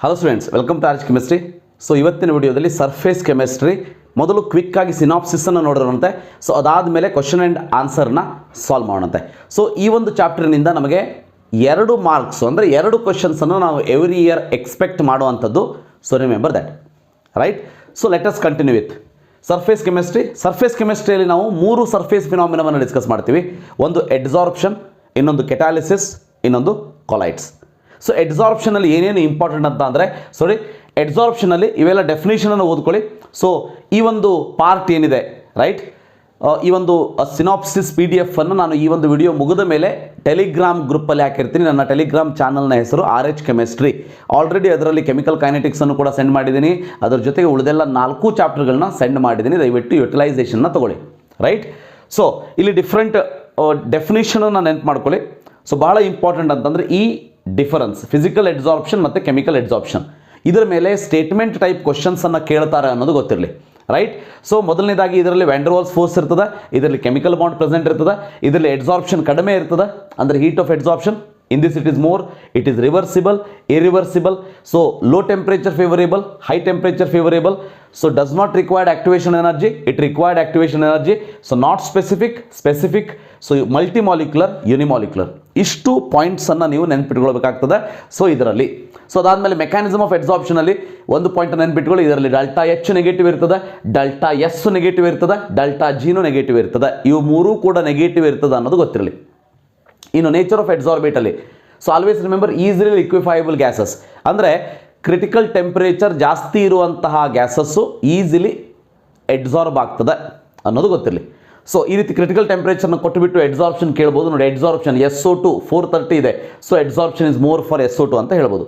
Hello students, welcome to arch chemistry. So ಇವತ್ತಿನ ವಿಡಿಯೋದಲ್ಲಿ surface chemistry ಮೊದಲು ಕ್ವಿಕ್ಕಾಗಿ ಸಿನಾಪ್ಸಿಸನ್ನು ನೋಡೋಣಂತೆ. ಸೊ ಅದಾದಮೇಲೆ ಕ್ವಶನ್ ಆ್ಯಂಡ್ ಆನ್ಸರ್ನ ಸಾಲ್ವ್ ಮಾಡೋಣಂತೆ. ಸೊ ಈ ಒಂದು ಚಾಪ್ಟರ್ನಿಂದ ನಮಗೆ 2 ಮಾರ್ಕ್ಸು ಅಂದರೆ 2 ಕ್ವಶನ್ಸನ್ನು ನಾವು ಎವ್ರಿ ಇಯರ್ ಎಕ್ಸ್ಪೆಕ್ಟ್ ಮಾಡುವಂಥದ್ದು. So remember that, right? So let us continue with surface chemistry. Surface ಕೆಮಿಸ್ಟ್ರಿಯಲ್ಲಿ ನಾವು 3 ಸರ್ಫೇಸ್ ಫಿನಾಮಿನವನ್ನು ಡಿಸ್ಕಸ್ ಮಾಡ್ತೀವಿ. ಒಂದು ಎಡ್ಸಾರ್ಪ್ಷನ್, ಇನ್ನೊಂದು ಕೆಟಾಲಿಸಿಸ್, ಇನ್ನೊಂದು ಕೊಲೈಡ್ಸ್. ಸೊ ಎಡ್ಸಾರ್ಪ್ಷನಲ್ಲಿ ಏನೇನು ಇಂಪಾರ್ಟೆಂಟ್ ಅಂತ ಅಂದರೆ, ಎಡ್ಸಾರ್ಪ್ಷನಲ್ಲಿ ಇವೆಲ್ಲ ಡೆಫಿನೇಷನನ್ನು ಓದ್ಕೊಳ್ಳಿ. ಸೊ ಈ ಒಂದು ಪಾರ್ಟ್ ಏನಿದೆ, ರೈಟ್, ಈ ಒಂದು ಸಿನಾಪ್ಸಿಸ್ PDF ಅನ್ನು ನಾನು ಈ ಒಂದು ವಿಡಿಯೋ ಮುಗಿದ ಮೇಲೆ ಟೆಲಿಗ್ರಾಮ್ ಗ್ರೂಪಲ್ಲಿ ಹಾಕಿರ್ತೀನಿ. ನನ್ನ ಟೆಲಿಗ್ರಾಮ್ ಚಾನಲ್ನ ಹೆಸರು RH ಕೆಮಿಸ್ಟ್ರಿ. ಆಲ್ರೆಡಿ ಅದರಲ್ಲಿ ಕೆಮಿಕಲ್ ಕೈನೆಟಿಕ್ಸನ್ನು ಕೂಡ ಸೆಂಡ್ ಮಾಡಿದ್ದೀನಿ. ಅದರ ಜೊತೆಗೆ ಉಳಿದೆಲ್ಲ 4 ಚಾಪ್ಟರ್ಗಳನ್ನ ಸೆಂಡ್ ಮಾಡಿದ್ದೀನಿ. ದಯವಿಟ್ಟು ಯುಟಿಲೈಸೇಷನ್ನ ತೊಗೊಳ್ಳಿ, ರೈಟ್? ಸೊ ಇಲ್ಲಿ ಡಿಫ್ರೆಂಟ್ ಡೆಫಿನೇಷನನ್ನು ನೆನಪು ಮಾಡ್ಕೊಳ್ಳಿ. ಸೊ ಭಾಳ ಇಂಪಾರ್ಟೆಂಟ್ ಅಂತಂದರೆ ಈ ಡಿಫರೆನ್ಸ್ ಫಿಸಿಕಲ್ ಎಡ್ಸಾರ್ಪ್ಷನ್ ಮತ್ತು ಕೆಮಿಕಲ್ ಎಡ್ಸಾರ್ಪ್ಷನ್, ಇದರ ಮೇಲೆ ಸ್ಟೇಟ್ಮೆಂಟ್ ಟೈಪ್ ಕ್ವಶನ್ಸನ್ನು ಕೇಳ್ತಾರೆ ಅನ್ನೋದು ಗೊತ್ತಿರಲಿ, ರೈಟ್? ಸೊ ಮೊದಲನೇದಾಗಿ ಇದರಲ್ಲಿ ವ್ಯಾಂಡರ್ವಾಲ್ಸ್ ಫೋರ್ಸ್ ಇರ್ತದೆ, ಇದರಲ್ಲಿ ಕೆಮಿಕಲ್ ಬಾಂಡ್ ಪ್ರೆಸೆಂಟ್ ಇರ್ತದೆ, ಇದರಲ್ಲಿ ಎಡ್ಸಾರ್ಪ್ಷನ್ ಕಡಿಮೆ ಇರ್ತದೆ ಅಂದರೆ heat of adsorption. In this it is more, it is reversible, irreversible. So low temperature favorable, high temperature favorable. So does not require activation energy, it required activation energy. So not specific, specific. So multimolecular, unimolecular. ಇಷ್ಟು ಪಾಯಿಂಟ್ಸನ್ನು ನೀವು ನೆನಪಿಟ್ಕೊಳ್ಬೇಕಾಗ್ತದೆ. So ಇದರಲ್ಲಿ ಅದಾದಮೇಲೆ mechanism of ಎಡ್ಸಾರ್ಪ್ಷನಲ್ಲಿ ಒಂದು point ನೆನಪಿಟ್ಕೊಳ್ಳಿ. ಇದರಲ್ಲಿ delta H negative ಇರ್ತದೆ, delta S negative ಇರ್ತದೆ, delta Gನೂ ನೆಗೆಟಿವ್ ಇರ್ತದೆ. ಇವು 3 ಕೂಡ ನೆಗೆಟಿವ್ ಇರ್ತದೆ ಅನ್ನೋದು ಗೊತ್ತಿರಲಿ. ಇನ್ನು ನೇಚರ್ ಆಫ್ ಎಡ್ಸಾರ್ಬೇಟಲ್ಲಿ, so always remember easily liquefiable gases ಅಂದರೆ ಕ್ರಿಟಿಕಲ್ ಟೆಂಪರೇಚರ್ ಜಾಸ್ತಿ ಇರುವಂತಹ ಗ್ಯಾಸಸ್ಸು ಈಸಿಲಿ ಎಡ್ಸಾರ್ಬ್ ಆಗ್ತದೆ ಅನ್ನೋದು ಗೊತ್ತಿರಲಿ. ಸೊ ಈ ರೀತಿ ಕ್ರಿಟಿಕಲ್ ಟೆಂಪರೇಚರ್ನ ಕೊಟ್ಟುಬಿಟ್ಟು ಎಡ್ಸಾರ್ಪ್ಷನ್ ಕೇಳ್ಬೋದು. ನೋಡಿ, ಎಡ್ಸಾರ್ಪ್ಷನ್ SO2 430 ಇದೆ. So adsorption is more for SO2 ಅಂತ ಹೇಳ್ಬೋದು.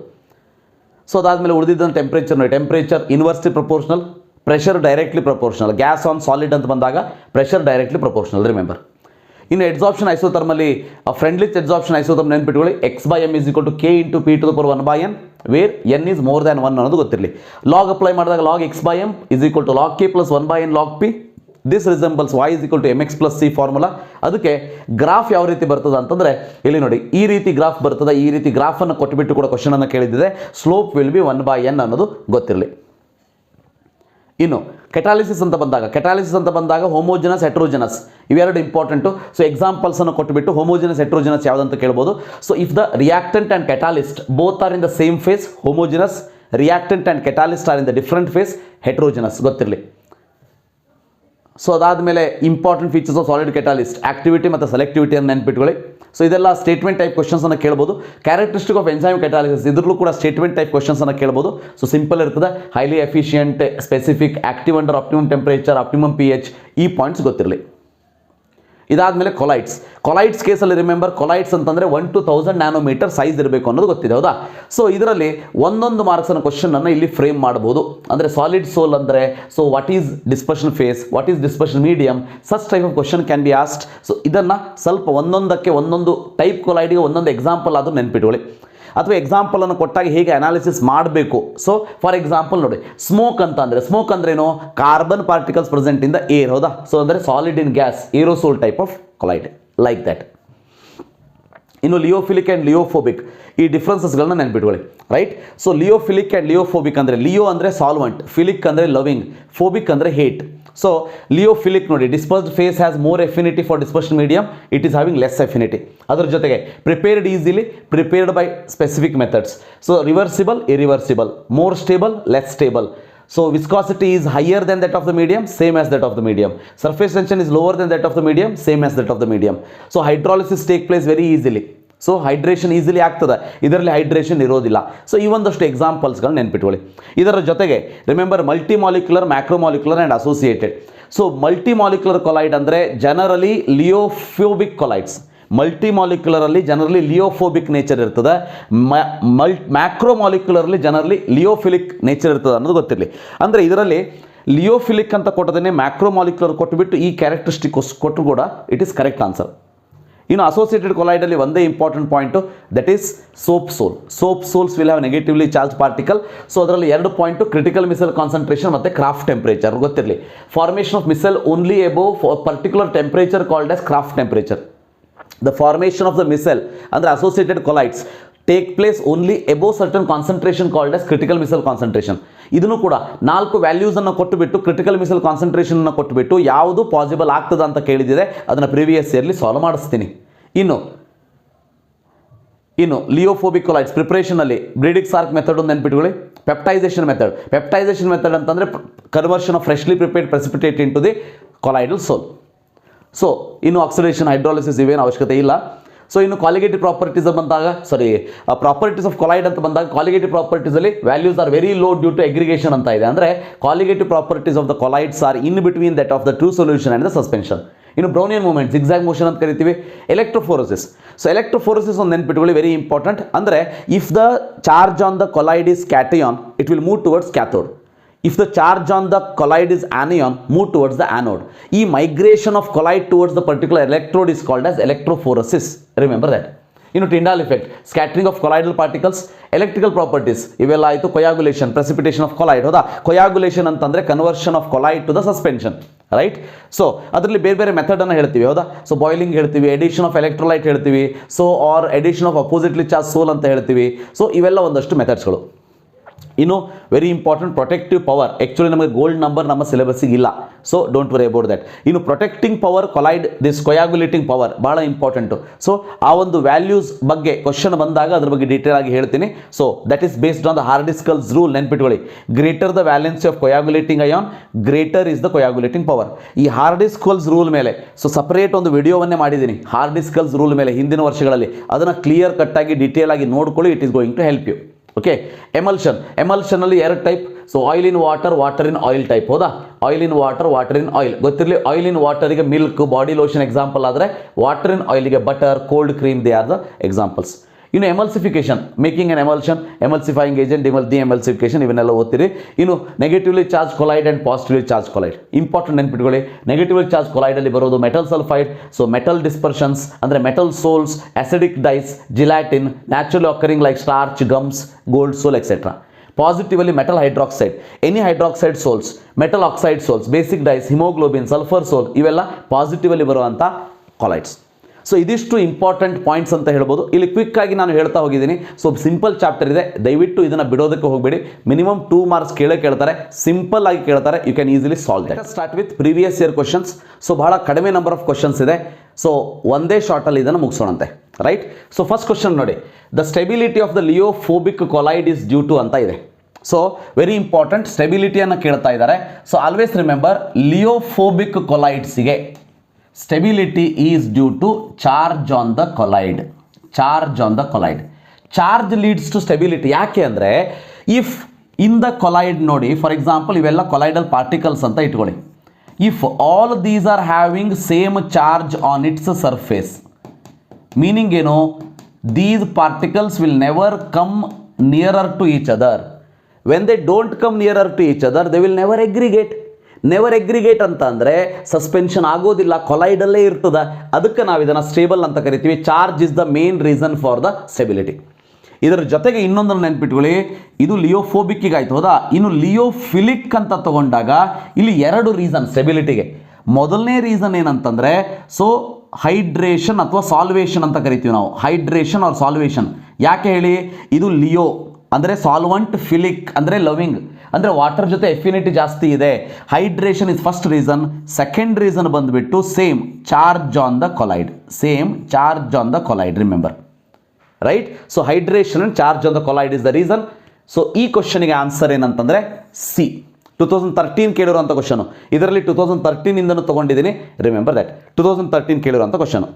ಸೊ ಅದಾದಮೇಲೆ ಉಳಿದಿದ್ದ ಟೆಂಪರೇಚರ್ ನೋಡಿ, temperature inversely proportional, pressure directly proportional. Gas on solid ಅಂತ ಬಂದಾಗ ಪ್ರೆಷರ್ ಡೈರೆಕ್ಟ್ಲಿ ಪ್ರಪೋರ್ಷನಲ್, ರಿಮೆಂಬರ್. ಇನ್ನು ಎಡ್ಸಾರ್ಪ್ಷನ್ ಐಸೋಥರ್ಮಲ್ಲಿ ಫ್ರೆಂಡ್ಲಿಚ್ ಎಡ್ಸಾರ್ಪ್ಷನ್ ಐಸೋಥರ್ಮ್ ನೆನ್ಪಿಟ್ಕೊಳ್ಳಿ. x/m = k × p to the power 1/n where n is more than 1 ಅನ್ನೋದು ಗೊತ್ತಿರಲಿ. ಲಾಗ್ ಅಪ್ಲೈ ಮಾಡಿದಾಗ log x/m = log k + 1/n log p. This resembles y = mx + c formula. ಅದಕ್ಕೆ graph ಯಾವ ರೀತಿ ಬರ್ತದೆ ಅಂತಂದರೆ ಇಲ್ಲಿ ನೋಡಿ, ಈ ರೀತಿ ಗ್ರಾಫ್ ಬರ್ತದೆ. ಈ ರೀತಿ ಗ್ರಾಫನ್ನು ಕೊಟ್ಟುಬಿಟ್ಟು ಕೂಡ ಕ್ವಶನ್ ಅನ್ನು ಕೇಳಿದ್ದಿದೆ. ಸ್ಲೋಪ್ ವಿಲ್ ಬಿ 1/n ಅನ್ನೋದು ಗೊತ್ತಿರಲಿ. ಇನ್ನು ಕೆಟಾಲಿಸಿಸ್ ಅಂತ ಬಂದಾಗ ಹೋಮೋಜಿನಸ್, ಹೆಟ್ರೋಜಿನಸ್ ಇವೆರಡು ಇಂಪಾರ್ಟೆಂಟು. ಸೊ ಎಕ್ಸಾಂಪಲ್ಸನ್ನು ಕೊಟ್ಟುಬಿಟ್ಟು ಹೋಮೋಜಿನಸ್, ಹೆಟ್ರೋಜಿನಸ್ ಯಾವುದಂತ ಕೇಳ್ಬೋದು. So if the reactant and catalyst both are in the same phase, homogeneous. Reactant and catalyst are in the different phase, heterogeneous, ಗೊತ್ತಿರಲಿ. ಸೊ ಅದಾದಮೇಲೆ important features of solid catalyst, activity ಮತ್ತು ಸೆಲೆಕ್ಟಿವಿಟಿಯನ್ನು ನೆನ್ಪಿಟ್ಕೊಳ್ಳಿ. So ಇದೆಲ್ಲ statement type ಕ್ವಶನ್ಸನ್ನು ಕೇಳ್ಬೋದು. Characteristic of enzyme ಕೆಟಾಲಿಸಿಸ್, ಇದರಲ್ಲೂ ಕೂಡ statement type ಕ್ವಶನ್ಸನ್ನು ಕೇಳ್ಬೋದು. ಸೊ ಸಿಂಪಲ್ ಇರ್ತದೆ. Highly efficient, specific, active under optimum temperature, optimum pH, ಈ ಪಾಯಿಂಟ್ಸ್ ಗೊತ್ತಿರಲಿ. ಇದಾದಮೇಲೆ ಕೊಲೈಡ್ಸ್ ಕೇಸಲ್ಲಿ ರಿಮೆಂಬರ್, ಕೊಲೈಡ್ಸ್ ಅಂತಂದರೆ 1 to 1000 ನ್ಯಾನೋಮೀಟರ್ ಸೈಜ್ ಇರಬೇಕು ಅನ್ನೋದು ಗೊತ್ತಿದೆ, ಹೌದಾ? ಸೊ ಇದರಲ್ಲಿ ಒಂದೊಂದು ಮಾರ್ಕ್ಸನ್ನು ಕ್ವಶನನ್ನು ಇಲ್ಲಿ ಫ್ರೇಮ್ ಮಾಡ್ಬೋದು. ಅಂದರೆ ಸಾಲಿಡ್ ಸೋಲ್ ಅಂದರೆ, so what is dispersion phase, what is dispersion medium, such type of question can be asked. So ಇದನ್ನು ಸ್ವಲ್ಪ ಒಂದೊಂದಕ್ಕೆ ಒಂದೊಂದು ಟೈಪ್ ಕೊಲೈಡ್ಗೆ ಒಂದೊಂದು ಎಕ್ಸಾಂಪಲ್ ಆದರೂ ನೆನ್ಪಿಟ್ಕೊಳ್ಳಿ. ಅಥವಾ ಎಕ್ಸಾಂಪಲನ್ನು ಕೊಟ್ಟಾಗ ಹೇಗೆ ಅನಾಲಿಸಿಸ್ ಮಾಡಬೇಕು. ಸೊ ಫಾರ್ ಎಕ್ಸಾಂಪಲ್ ನೋಡಿ, ಸ್ಮೋಕ್ ಅಂದ್ರೇನು, carbon particles present in the air, ಹೌದಾ? ಸೊ ಅಂದರೆ solid in gas, aerosol type of colloid, like that. ಇನ್ನು ಲಿಯೋಫಿಲಿಕ್ ಆ್ಯಂಡ್ ಲಿಯೋಫೋಬಿಕ್, ಈ ಡಿಫ್ರೆನ್ಸಸ್ಗಳನ್ನ ನೆನ್ಪಿಟ್ಕೊಳ್ಳಿ, right? So lyophilic and lyophobic ಅಂದರೆ, ಲಿಯೋ ಅಂದರೆ ಸಾಲ್ವೆಂಟ್, ಫಿಲಿಕ್ ಅಂದರೆ ಲವಿಂಗ್, ಫೋಬಿಕ್ ಅಂದರೆ ಹೇಟ್. ಸೊ ಲಿಯೋಫಿಲಿಕ್ ನೋಡಿ, dispersed phase has more affinity for dispersion medium, it is having less affinity. ಅದರ ಜೊತೆಗೆ prepared easily, prepared by specific methods. So reversible, irreversible, more stable, less stable. So viscosity is higher than that of the medium, same as that of the medium. Surface tension is lower than that of the medium, same as that of the medium. So hydrolysis take place very easily. So hydration easily ಆಗ್ತದೆ, ಇದರಲ್ಲಿ hydration ಇರೋದಿಲ್ಲ. So ಈ ಒಂದಷ್ಟು ಎಕ್ಸಾಂಪಲ್ಸ್ಗಳನ್ನ ನೆನ್ಪಿಟ್ಕೊಳ್ಳಿ. ಇದರ ಜೊತೆಗೆ remember multimolecular, macromolecular and associated. So multimolecular colloid ಅಂದರೆ generally lyophobic colloids. ಮಲ್ಟಿಮಾಲಿಕ್ಯುಲರಲ್ಲಿ ಜನರಲಿ ಲಿಯೋಫೋಬಿಕ್ ನೇಚರ್ ಇರ್ತದೆ, ಮ್ಯಾಕ್ರೋಮಾಲಿಕ್ಯುಲರ್ಲಿ ಜನರಲಿ ಲಿಯೋಫಿಲಿಕ್ ನೇಚರ್ ಇರ್ತದೆ ಅನ್ನೋದು ಗೊತ್ತಿರಲಿ. ಅಂದರೆ ಇದರಲ್ಲಿ ಲಿಯೋಫಿಲಿಕ್ ಅಂತ ಕೊಟ್ಟದೇ ಮ್ಯಾಕ್ರೋಮಾಲಿಕ್ಯುಲರ್ ಕೊಟ್ಟುಬಿಟ್ಟು ಈ ಕ್ಯಾರೆಕ್ಟರಿಸ್ಟಿಕ್ ಕೊಟ್ಟರು ಕೂಡ ಇಟ್ ಈಸ್ ಕರೆಕ್ಟ್ ಆನ್ಸರ್. ಇನ್ನು ಅಸೋಸಿಯೇಟೆಡ್ ಕೊಲೈಡಲ್ಲಿ ಒಂದೇ important point, that is soap souls will have negatively charge particle. So ಅದರಲ್ಲಿ 2 ಪಾಯಿಂಟು, ಕ್ರಿಟಿಕಲ್ ಮಿಸೈಲ್ ಕಾನ್ಸಂಟ್ರೇಷನ್ ಮತ್ತು ಕ್ರಾಫ್ಟ್ ಟೆಂಪರೇಚರ್ ಗೊತ್ತಿರಲಿ. Formation of missile only above particular temperature called as craft temperature. The formation of the missile under associated colloids take place only above certain concentration called as critical missile concentration. ಇದನ್ನು ಕೂಡ 4 ವ್ಯಾಲ್ಯೂಸನ್ನು ಕೊಟ್ಟುಬಿಟ್ಟು critical missile ಕಾನ್ಸಂಟ್ರೇಷನ್ನ ಕೊಟ್ಟುಬಿಟ್ಟು ಯಾವುದು possible ಆಗ್ತದ ಅಂತ ಕೇಳಿದಿದೆ, ಅದನ್ನು previous yearly solve ಮಾಡಿಸ್ತೀನಿ. ಇನ್ನು ಲಿಯೋಫೋಬಿಕ್ ಕೊಲೈಡ್ಸ್ ಪ್ರಿಪರೇಷನಲ್ಲಿ ಬ್ರೀಡಿಂಗ್ ಸಾರ್ಕ್ ಮೆಥಡ್ ಒಂದು ನೆನ್ಪಿಟ್ಕೊಳ್ಳಿ. ಪೆಪ್ಟೈಸೇಷನ್ ಮೆಥಡ್ ಅಂತಂದರೆ conversion of freshly prepared precipitate into the colloidal sol. So ಇನ್ನು ಆಕ್ಸಿಡೇಷನ್ ಹೈಡ್ರಾಲಿಸಿಸ್ ಇವೇನು ಅವಶ್ಯಕತೆ ಇಲ್ಲ. ಸೊ ಇನ್ನು ಕ್ವಾಲಿಗೇಟಿವ್ ಪ್ರಾಪರ್ಟೀಸ್ ಬಂದಾಗ ಪ್ರಾಪರ್ಟೀಸ್ ಆಫ್ ಕೊಲೈಡ್ ಅಂತ ಬಂದಾಗ ಕ್ವಾಲಿಗೇಟಿವ್ ಪ್ರಾಪರ್ಟೀಸಲ್ಲಿ values are very low due to aggregation ಅಂತ ಇದೆ. ಅಂದರೆ colligative properties of the colloids are in between that of the true solution and the suspension. ಇನ್ನು ಬ್ರೌನಿಯನ್ ಮೂವ್ಮೆಂಟ್ ಜಿಗ್ಜಾಗ್ ಮೋಷನ್ ಅಂತ ಕರಿತೀವಿ. Electrophoresis. So electrophoresis ಒಂದು ನೆನ್ಪಿಟ್ಕೊಳ್ಳಿ, very important. ಅಂದರೆ if the charge on the colloid is cation it will move towards cathode. If the charge on the colloid is anion, move towards the anode. E migration of colloid towards the particular electrode is called as electrophoresis. Remember that. Tyndall effect, scattering of colloidal particles, electrical properties. ಇವೆಲ್ಲ ಆಯಿತು. coagulation, precipitation of colloid. ಹೌದಾ? coagulation ಅಂತಂದರೆ conversion of colloid to the suspension. Right. So ಅದರಲ್ಲಿ ಬೇರೆ ಬೇರೆ ಮೆಥಡನ್ನು ಹೇಳ್ತೀವಿ. ಹೌದಾ? ಸೊ ಬಾಯ್ಲಿಂಗ್ ಹೇಳ್ತೀವಿ, ಎಡಿಷನ್ ಆಫ್ ಎಲೆಕ್ಟ್ರೋಲೈಟ್ ಹೇಳ್ತೀವಿ, so or addition of oppositely charge sol ಅಂತ ಹೇಳ್ತೀವಿ. ಸೊ ಇವೆಲ್ಲ ಒಂದಷ್ಟು ಮೆಥಡ್ಸ್ಗಳು. ಇನ್ನು very important protective power. Actually ನಮಗೆ ಗೋಲ್ಡ್ ನಂಬರ್ ನಮ್ಮ ಸಿಲೆಬಸ್ಸಿಗೆ ಇಲ್ಲ, so don't worry about that. ಇನ್ನು protecting power colloid this coagulating power ಭಾಳ ಇಂಪಾರ್ಟೆಂಟು. ಸೊ ಆ ಒಂದು ವ್ಯಾಲ್ಯೂಸ್ ಬಗ್ಗೆ ಕ್ವಶನ್ ಬಂದಾಗ ಅದ್ರ ಬಗ್ಗೆ ಡೀಟೇಲ್ ಆಗಿ ಹೇಳ್ತೀನಿ. So that is based on the Hardy Schulze rule. ನೆನ್ಪಿಟ್ಕೊಳ್ಳಿ, greater the valency of coagulating ion greater is the coagulating power. ಈ ಹಾರ್ಡಿಸ್ಕಲ್ಸ್ ರೂಲ್ ಮೇಲೆ ಸೊ ಸಪರೇಟ್ ಒಂದು ವಿಡಿಯೋವನ್ನೇ ಮಾಡಿದ್ದೀನಿ ಹಾರ್ಡಿಸ್ಕಲ್ಸ್ ರೂಲ್ ಮೇಲೆ ಹಿಂದಿನ ವರ್ಷಗಳಲ್ಲಿ. ಅದನ್ನು ಕ್ಲಿಯರ್ ಕಟ್ಟಾಗಿ ಡೀಟೇಲ್ ಆಗಿ ನೋಡ್ಕೊಳ್ಳಿ. It is going to help you. Okay. ಎಮಲ್ಷನಲ್ಲಿ 2 type. So oil in water, water in oil type. ಹೌದಾ? Oil in water, water in oil ಗೊತ್ತಿರಲಿ. ಆಯಿಲ್ ಇನ್ ವಾಟರಿಗೆ ಮಿಲ್ಕ್, ಬಾಡಿ ಲೋಷನ್ ಎಕ್ಸಾಂಪಲ್ ಆದರೆ ವಾಟರ್ ಇನ್ ಆಯಿಲ್ಗೆ butter, cold cream, they are the examples. ಇನ್ನು emulsification, making an emulsion, emulsifying agent, demulsification, ಇವನ್ನೆಲ್ಲ ಓದ್ತೀರಿ. ಇನ್ನು negatively charge colloid and positively charge colloid important ನೆನ್ಪಿಟ್ಕೊಳ್ಳಿ. Negatively charge ಕೊಲೈಡಲ್ಲಿ ಬರೋದು metal sulphide, so metal dispersions ಅಂದರೆ metal sols, acidic dyes, gelatin, naturally occurring like starch, gums, gold sol etcetera. Positively metal hydroxide, any hydroxide sols, metal oxide sols, basic dyes, haemoglobin, sulphur sol, ಇವೆಲ್ಲ positively ಬರುವಂಥ colloids. So ಇದಿಷ್ಟು important points ಅಂತ ಹೇಳ್ಬೋದು. ಇಲ್ಲಿ quick ಆಗಿ ನಾನು ಹೇಳ್ತಾ ಹೋಗಿದ್ದೀನಿ. ಸೊ ಸಿಂಪಲ್ ಚಾಪ್ಟರ್ ಇದೆ, ದಯವಿಟ್ಟು ಇದನ್ನು ಬಿಡೋದಕ್ಕೆ ಹೋಗಬೇಡಿ. ಮಿನಿಮಮ್ 2 ಮಾರ್ಕ್ಸ್ ಕೇಳ್ತಾರೆ, ಸಿಂಪಲ್ ಆಗಿ ಕೇಳ್ತಾರೆ. You can easily solve that. Start with previous year questions. So ಬಹಳ ಕಡಿಮೆ ನಂಬರ್ ಆಫ್ ಕ್ವಶನ್ಸ್ ಇದೆ. ಸೊ ಒಂದೇ ಶಾರ್ಟಲ್ಲಿ ಇದನ್ನು ಮುಗಿಸೋಣಂತೆ. ರೈಟ್. ಸೊ ಫಸ್ಟ್ ಕ್ವಶನ್ ನೋಡಿ, the stability of the lyophobic colloid is due to ಅಂತ ಇದೆ. ಸೊ ವೆರಿ ಇಂಪಾರ್ಟೆಂಟ್, ಸ್ಟೆಬಿಲಿಟಿಯನ್ನು ಕೇಳ್ತಾ ಇದ್ದಾರೆ. ಸೊ ಆಲ್ವೇಸ್ ರಿಮೆಂಬರ್, ಲಿಯೋಫೋಬಿಕ್ ಕೊಲೈಡ್ಸಿಗೆ stability is due to charge on the colloid. Charge on the colloid. Charge leads to stability. ಯಾಕೆ ಅಂದರೆ if in the colloid ನೋಡಿ, for example ಇವೆಲ್ಲ ಕೊಲೈಡಲ್ ಪಾರ್ಟಿಕಲ್ಸ್ ಅಂತ ಇಟ್ಕೊಳ್ಳಿ. If all these are having same charge on its surface, meaning ಏನು, these particles will never come nearer to each other. When they don't come nearer to each other they will never aggregate. Never aggregate ಅಂತ ಅಂದರೆ suspension ಆಗೋದಿಲ್ಲ, ಕೊಲೈಡಲ್ಲೇ ಇರ್ತದೆ. ಅದಕ್ಕೆ ನಾವು ಇದನ್ನು stable ಅಂತ ಕರಿತೀವಿ. Charge is the main reason for the stability. ಇದರ ಜೊತೆಗೆ ಇನ್ನೊಂದನ್ನು ನೆನ್ಪಿಟ್ಕೊಳ್ಳಿ, ಇದು ಲಿಯೋಫೋಬಿಕ್ಕಿಗೆ ಆಯಿತು. ಹೌದಾ? ಇನ್ನು ಲಿಯೋಫಿಲಿಕ್ ಅಂತ ತಗೊಂಡಾಗ ಇಲ್ಲಿ 2 ರೀಸನ್ ಸ್ಟೆಬಿಲಿಟಿಗೆ. ಮೊದಲನೇ ರೀಸನ್ ಏನಂತಂದರೆ, ಸೊ ಹೈಡ್ರೇಷನ್ ಅಥವಾ ಸಾಲ್ವೇಷನ್ ಅಂತ ಕರಿತೀವಿ ನಾವು. Hydration or solvation. ಯಾಕೆ ಹೇಳಿ, ಇದು ಲಿಯೋ ಅಂದರೆ ಸಾಲ್ವಂಟ್, ಫಿಲಿಕ್ ಅಂದರೆ ಲವಿಂಗ್, ಅಂದರೆ ವಾಟರ್ ಜೊತೆ ಎಫಿನಿಟಿ ಜಾಸ್ತಿ ಇದೆ. Hydration is first reason. Second reason ಬಂದುಬಿಟ್ಟು same charge on the colloid. Same charge on the colloid, remember. Right. So hydration and charge on the colloid is the reason. So ಈ ಕ್ವಶನಿಗೆ answer ಏನಂತಂದರೆ C. 2013 ಕೇಳಿರುವಂಥ question. ಇದರಲ್ಲಿ 2013ಇಂದನೂ ತೊಗೊಂಡಿದ್ದೀನಿ, remember that. 2013 ಕೇಳಿರುವಂಥ question.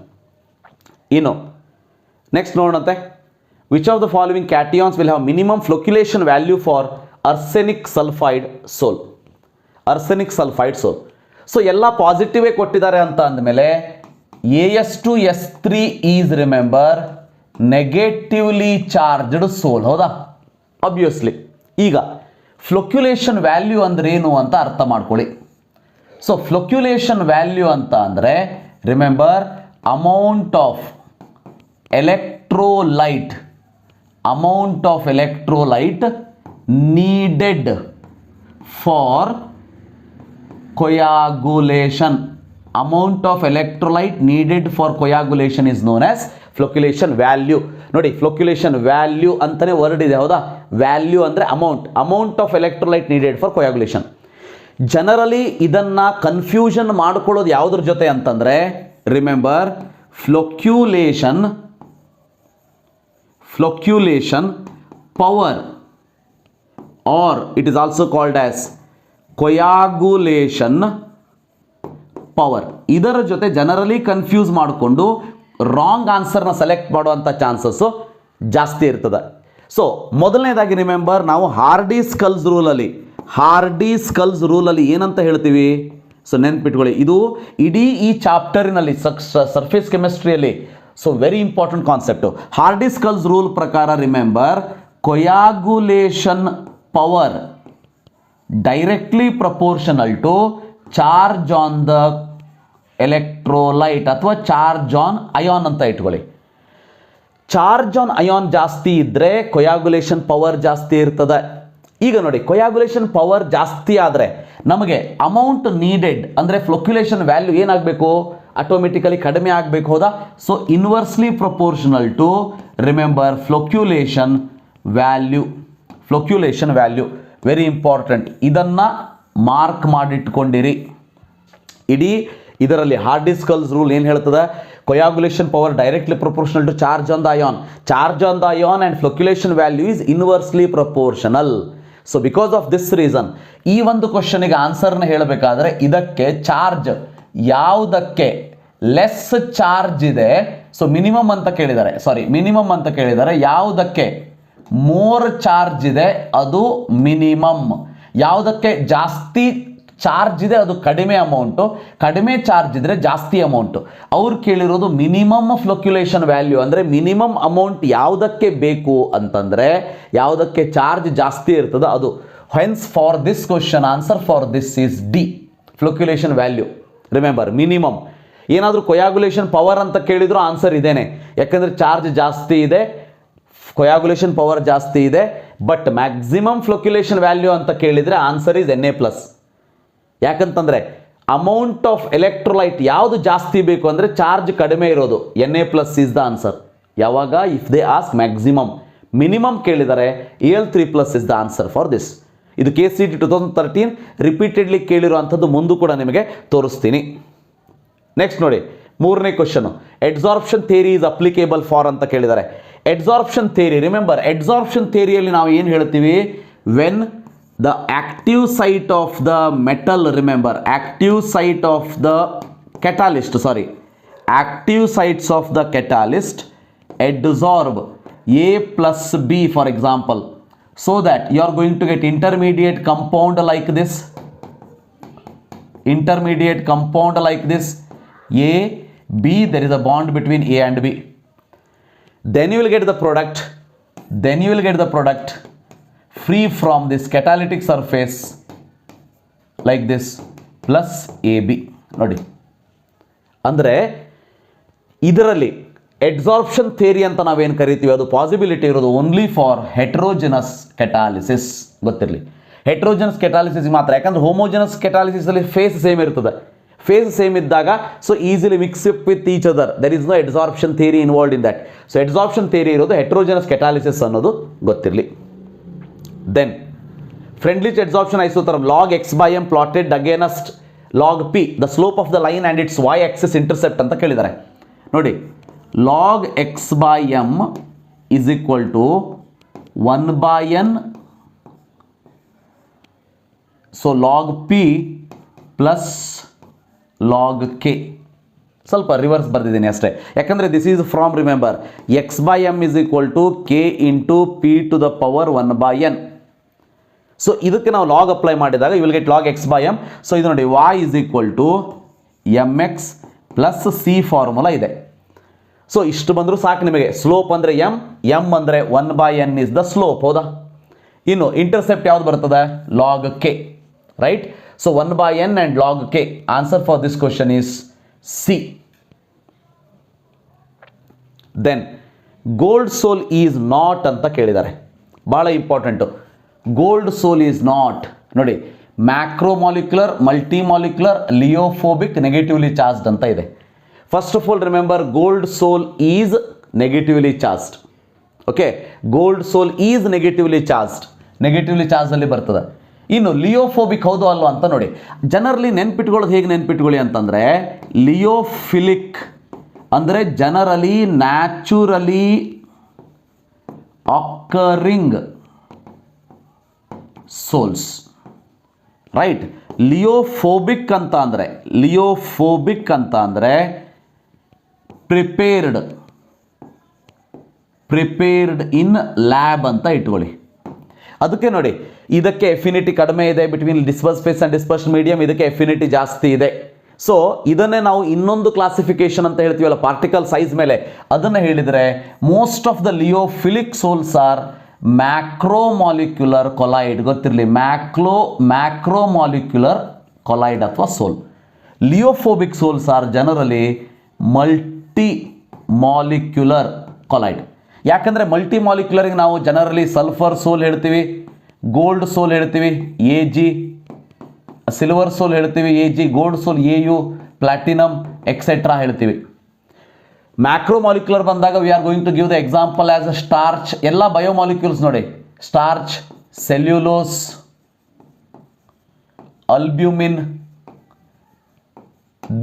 ಇನ್ನು ನೆಕ್ಸ್ಟ್ ನೋಡೋಣಂತೆ. Which of the following cations will have minimum flocculation value for arsenic sulphide sol. Arsenic sulphide soul. So ಎಲ್ಲ ಪಾಸಿಟಿವೇ ಕೊಟ್ಟಿದ್ದಾರೆ ಅಂತ ಅಂದಮೇಲೆ AS2S3 is remember negatively charged sol. ಹೌದಾ? ಆಬ್ವಿಯಸ್ಲಿ. ಈಗ ಫ್ಲೋಕ್ಯುಲೇಷನ್ ವ್ಯಾಲ್ಯೂ ಅಂದ್ರೆ ಏನು ಅಂತ ಅರ್ಥ ಮಾಡ್ಕೊಳ್ಳಿ. ಸೊ ಫ್ಲೋಕ್ಯುಲೇಷನ್ ವ್ಯಾಲ್ಯೂ ಅಂತ ಅಂದರೆ remember amount of electrolyte, amount of electrolyte needed for coagulation. Amount of electrolyte needed for coagulation is known as flocculation value. ನೋಡಿ ಫ್ಲೋಕ್ಯುಲೇಷನ್ ವ್ಯಾಲ್ಯೂ ಅಂತಾನೆ ವರ್ಡ್ ಇದೆ ಹೌದಾ. ವ್ಯಾಲ್ಯೂ ಅಂದರೆ amount of electrolyte needed for coagulation. Generally ಇದನ್ನು confusion ಮಾಡ್ಕೊಳ್ಳೋದು ಯಾವುದ್ರ ಜೊತೆ ಅಂತಂದರೆ remember flocculation power or it is also called as coagulation power. ಇದರ ಜೊತೆ ಜನರಲಿ ಕನ್ಫ್ಯೂಸ್ ಮಾಡಿಕೊಂಡು ರಾಂಗ್ ಆನ್ಸರ್ನ ಸೆಲೆಕ್ಟ್ ಮಾಡುವಂಥ ಚಾನ್ಸಸ್ಸು ಜಾಸ್ತಿ ಇರ್ತದೆ. ಸೊ ಮೊದಲನೇದಾಗಿ ರಿಮೆಂಬರ್, ನಾವು ಹಾರ್ಡಿ-ಸ್ಕಲ್ಸ್ ರೂಲಲ್ಲಿ ಏನಂತ ಹೇಳ್ತೀವಿ? ಸೊ ನೆನ್ಪಿಟ್ಕೊಳ್ಳಿ, ಇದು ಇಡೀ ಈ ಚಾಪ್ಟರಿನಲ್ಲಿ ಸರ್ಫೇಸ್ ಕೆಮಿಸ್ಟ್ರಿಯಲ್ಲಿ so very important concept. Hardy Schulze rule ಪ್ರಕಾರ remember, coagulation power directly proportional to charge on the electrolyte ಅಥವಾ ಚಾರ್ಜ್ ಆನ್ ಅಯಾನ್ ಅಂತ ಇಟ್ಕೊಳ್ಳಿ. ಚಾರ್ಜ್ ಆನ್ ಅಯಾನ್ ಜಾಸ್ತಿ ಇದ್ದರೆ ಕೊಯಾಗುಲೇಷನ್ ಪವರ್ ಜಾಸ್ತಿ ಇರ್ತದೆ. ಈಗ ನೋಡಿ, ಕೊಯಾಗುಲೇಷನ್ ಪವರ್ ಜಾಸ್ತಿ ಆದರೆ ನಮಗೆ ಅಮೌಂಟ್ ನೀಡೆಡ್ ಅಂದರೆ ಫ್ಲೋಕ್ಯುಲೇಷನ್ ವ್ಯಾಲ್ಯೂ ಏನಾಗಬೇಕು? ಆಟೋಮೆಟಿಕಲಿ ಕಡಿಮೆ ಆಗಬೇಕು ಹೌದಾ. So inversely proportional to remember flocculation value very important. ಇದನ್ನು ಮಾರ್ಕ್ ಮಾಡಿಟ್ಕೊಂಡಿರಿ. ಇಡೀ ಇದರಲ್ಲಿ ಹಾರ್ಡಿ-ಸ್ಕಲ್ಸ್ ರೂಲ್ ಏನು ಹೇಳ್ತದೆ? Coagulation power directly proportional to charge on the ion and flocculation value is inversely proportional. So because of this reason ಈ ಒಂದು ಕ್ವಶನಿಗೆ ಆನ್ಸರ್ನ ಹೇಳಬೇಕಾದ್ರೆ ಇದಕ್ಕೆ ಚಾರ್ಜ್ ಯಾವುದಕ್ಕೆ ಲೆಸ್ ಚಾರ್ಜ್ ಇದೆ, ಸೊ ಮಿನಿಮಮ್ ಅಂತ ಕೇಳಿದ್ದಾರೆ, ಯಾವುದಕ್ಕೆ ಮೋರ್ ಚಾರ್ಜ್ ಇದೆ ಅದು ಮಿನಿಮಮ್, ಯಾವುದಕ್ಕೆ ಜಾಸ್ತಿ ಚಾರ್ಜ್ ಇದೆ ಅದು ಕಡಿಮೆ ಅಮೌಂಟು, ಕಡಿಮೆ ಚಾರ್ಜ್ ಇದ್ರೆ ಜಾಸ್ತಿ ಅಮೌಂಟು. ಅವ್ರು ಕೇಳಿರೋದು ಮಿನಿಮಮ್ ಫ್ಲೋಕ್ಯುಲೇಷನ್ ವ್ಯಾಲ್ಯೂ ಅಂದರೆ ಮಿನಿಮಮ್ ಅಮೌಂಟ್ ಯಾವುದಕ್ಕೆ ಬೇಕು ಅಂತಂದರೆ ಯಾವುದಕ್ಕೆ ಚಾರ್ಜ್ ಜಾಸ್ತಿ ಇರ್ತದೆ ಅದು. Hence for this question answer for this is D, flocculation value. Remember, minimum. ಏನಾದರೂ ಕೊಯಾಗುಲೇಷನ್ ಪವರ್ ಅಂತ ಕೇಳಿದ್ರು ಆನ್ಸರ್ ಇದೇನೆ, ಯಾಕಂದರೆ ಚಾರ್ಜ್ ಜಾಸ್ತಿ ಇದೆ, ಕೊಯಾಗುಲೇಷನ್ ಪವರ್ ಜಾಸ್ತಿ ಇದೆ. ಬಟ್ ಮ್ಯಾಕ್ಸಿಮಮ್ ಫ್ಲೋಕ್ಯುಲೇಷನ್ ವ್ಯಾಲ್ಯೂ ಅಂತ ಕೇಳಿದರೆ ಆನ್ಸರ್ ಈಸ್ Na+. ಯಾಕಂತಂದರೆ ಅಮೌಂಟ್ ಆಫ್ ಎಲೆಕ್ಟ್ರೋಲೈಟ್ ಯಾವುದು ಜಾಸ್ತಿ ಬೇಕು ಅಂದರೆ ಚಾರ್ಜ್ ಕಡಿಮೆ ಇರೋದು, Na+ ಈಸ್ ದ ಆನ್ಸರ್. ಯಾವಾಗ? If they ask maximum. Minimum ಕೇಳಿದರೆ Al3+ is the answer for this. ಇದು KCET 2013 ರಿಪೀಟೆಡ್ಲಿ ಕೇಳಿರುವಂಥದ್ದು, ಮುಂದೆ ಕೂಡ ನಿಮಗೆ ತೋರಿಸ್ತೀನಿ. ನೆಕ್ಸ್ಟ್ ನೋಡಿ, ಮೂರನೇ question, adsorption theory is applicable for ಅಂತ ಕೇಳಿದ್ದಾರೆ. ಎಡ್ಸಾರ್ಪ್ಷನ್ ಥಿಯರಿ, ರಿಮೆಂಬರ್ ಆಕ್ಟಿವ್ ಥಿಯರಿಯಲ್ಲಿ ನಾವು ಏನು ಹೇಳ್ತೀವಿ? When the active site of the metal, remember active sites of the catalyst adsorb A plus B, for example, so that you are going to get intermediate compound like this, A, B, there is a bond between A and B. Then you will get the product free from this catalytic surface like this plus AB. ನೋಡಿ, ಅಂದರೆ ಇದರಲ್ಲಿ ಎಡ್ಸಾರ್ಪ್ಷನ್ theory ಅಂತ ನಾವೇನು ಕರಿತೀವಿ ಅದು possibility ಇರೋದು only for ಹೆಟ್ರೋಜನಸ್ ಕೆಟಾಲಿಸಿಸ್. ಗೊತ್ತಿರಲಿ, ಹೆಟ್ರೋಜನಸ್ catalysis ಮಾತ್ರ. ಯಾಕಂದ್ರೆ ಹೋಮೋಜನಸ್ ಕೆಟಾಲಿಸಿಸಲ್ಲಿ ಫೇಸ್ ಸೇಮ್ ಇರ್ತದೆ. ಫೇಸ್ ಸೇಮ್ ಇದ್ದಾಗ so easily mix up with each other, there is no adsorption theory involved in that. So adsorption theory ಇರೋದು ಹೆಟ್ರೋಜನಸ್ ಕೆಟಾಲಿಸಿಸ್ ಅನ್ನೋದು ಗೊತ್ತಿರಲಿ. Then Freundlich adsorption isotherm log x/m plotted against log p, the slope of the line and its y-axis intercept ಅಂತ ಕೇಳಿದ್ದಾರೆ. ನೋಡಿ, log x/m is equal to 1/n, so log p plus log k. ಸ್ವಲ್ಪ reverse ಬರ್ದಿದ್ದೀನಿ ಅಷ್ಟೇ, ಯಾಕಂದರೆ this is from remember x/m is equal to k into p to the power 1/n. So ಇದಕ್ಕೆ ನಾವು log apply ಮಾಡಿದಾಗ you will get log x/m. So ಇದು ನೋಡಿ, y is equal to mx plus c formula ಇದೆ. So ಇಷ್ಟು ಬಂದರೂ ಸಾಕು ನಿಮಗೆ. ಸ್ಲೋಪ್ ಅಂದರೆ m ಅಂದರೆ 1/n ಇಸ್ ದ ಸ್ಲೋಪ್, ಹೌದಾ? ಇನ್ನು ಇಂಟರ್ಸೆಪ್ಟ್ ಯಾವ್ದು ಬರ್ತದೆ? Log k, right? So 1/n and log k. Answer for this question is C. Then gold sol is not ಅಂತ ಕೇಳಿದ್ದಾರೆ, ಭಾಳ important. Gold sol is not, ನೋಡಿ, macromolecular, multimolecular, lyophobic, negatively charged ಅಂತ ಇದೆ. First of all remember gold sol is negatively charged. Okay, gold sol is negatively charge ಅಲ್ಲಿ ಬರ್ತದೆ. ಇನ್ನು ಲಿಯೋಫೋಬಿಕ್ ಹೌದು ಅಲ್ವಾ ಅಂತ ನೋಡಿ. ಜನರಲಿ ನೆನ್ಪಿಟ್ಕೊಳ್ಳೋದು ಹೇಗೆ ನೆನ್ಪಿಟ್ಕೊಳ್ಳಿ ಅಂತಂದರೆ, ಲಿಯೋಫಿಲಿಕ್ ಅಂದರೆ generally naturally occurring sols, right. Lyophobic ಅಂತ ಅಂದರೆ ಪ್ರಿಪೇರ್ಡ್ ಇನ್ ಲ್ಯಾಬ್ ಅಂತ ಇಟ್ಕೊಳ್ಳಿ. ಅದಕ್ಕೆ ನೋಡಿ, ಇದಕ್ಕೆ ಎಫಿನಿಟಿ ಕಡಿಮೆ ಇದೆ between disperse phase and dispersed medium, ಇದಕ್ಕೆ ಎಫಿನಿಟಿ ಜಾಸ್ತಿ ಇದೆ. ಸೊ ಇದನ್ನೇ ನಾವು ಇನ್ನೊಂದು ಕ್ಲಾಸಿಫಿಕೇಶನ್ ಅಂತ ಹೇಳ್ತೀವಲ್ಲ ಪಾರ್ಟಿಕಲ್ ಸೈಜ್ ಮೇಲೆ, ಅದನ್ನು ಹೇಳಿದರೆ most of the lyophilic sols are macromolecular colloid. ಗೊತ್ತಿರಲಿ, ಮ್ಯಾಕ್ರೋಮಾಲಿಕ್ಯುಲರ್ ಕೊಲೈಡ್ ಅಥವಾ sol. Lyophobic sols are generally multi molecular colloid. ಯಾಕಂದರೆ ಮಲ್ಟಿ ಮಾಲಿಕ್ಯುಲರ್ಗೆ ನಾವು ಜನರಲಿ ಸಲ್ಫರ್ ಸೋಲ್ ಹೇಳ್ತೀವಿ, ಗೋಲ್ಡ್ ಸೋಲ್ ಹೇಳ್ತೀವಿ Ag, ಸಿಲ್ವರ್ ಸೋಲ್ ಹೇಳ್ತೀವಿ Ag, gold sol Au, platinum etcetera ಹೇಳ್ತೀವಿ. Macromolecular ಬಂದಾಗ we are going to give the example as a starch. ಎಲ್ಲ biomolecules ನೋಡಿ, starch, cellulose, albumin,